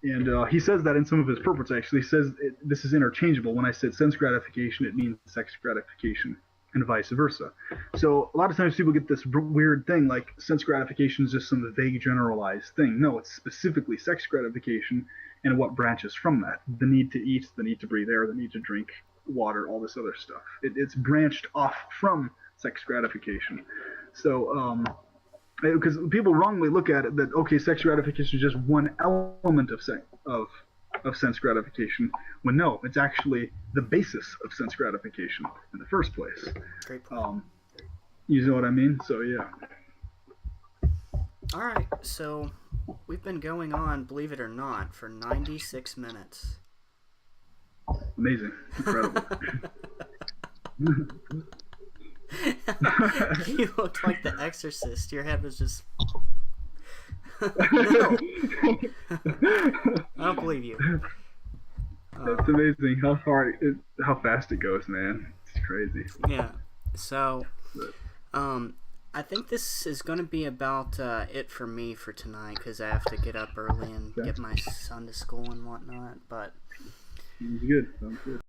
And he says that in some of his purports, actually. He says this is interchangeable. When I said sense gratification, it means sex gratification and vice versa. So a lot of times people get this weird thing like sense gratification is just some vague generalized thing. No, it's specifically sex gratification and what branches from that. The need to eat, the need to breathe air, the need to drink water, all this other stuff. It's branched off from sex gratification. So because people wrongly look at it that, okay, sex gratification is just one element of sense gratification, when no, it's actually the basis of sense gratification in the first place. Great point. You know what I mean? So yeah. All right, so we've been going on, believe it or not, for 96 minutes. Amazing. Incredible. You looked like the Exorcist. Your head was just... No. I don't believe you. That's amazing how fast it goes, man. It's crazy. Yeah. So, I think this is going to be about it for me for tonight because I have to get up early and get my son to school and whatnot. But Sounds good.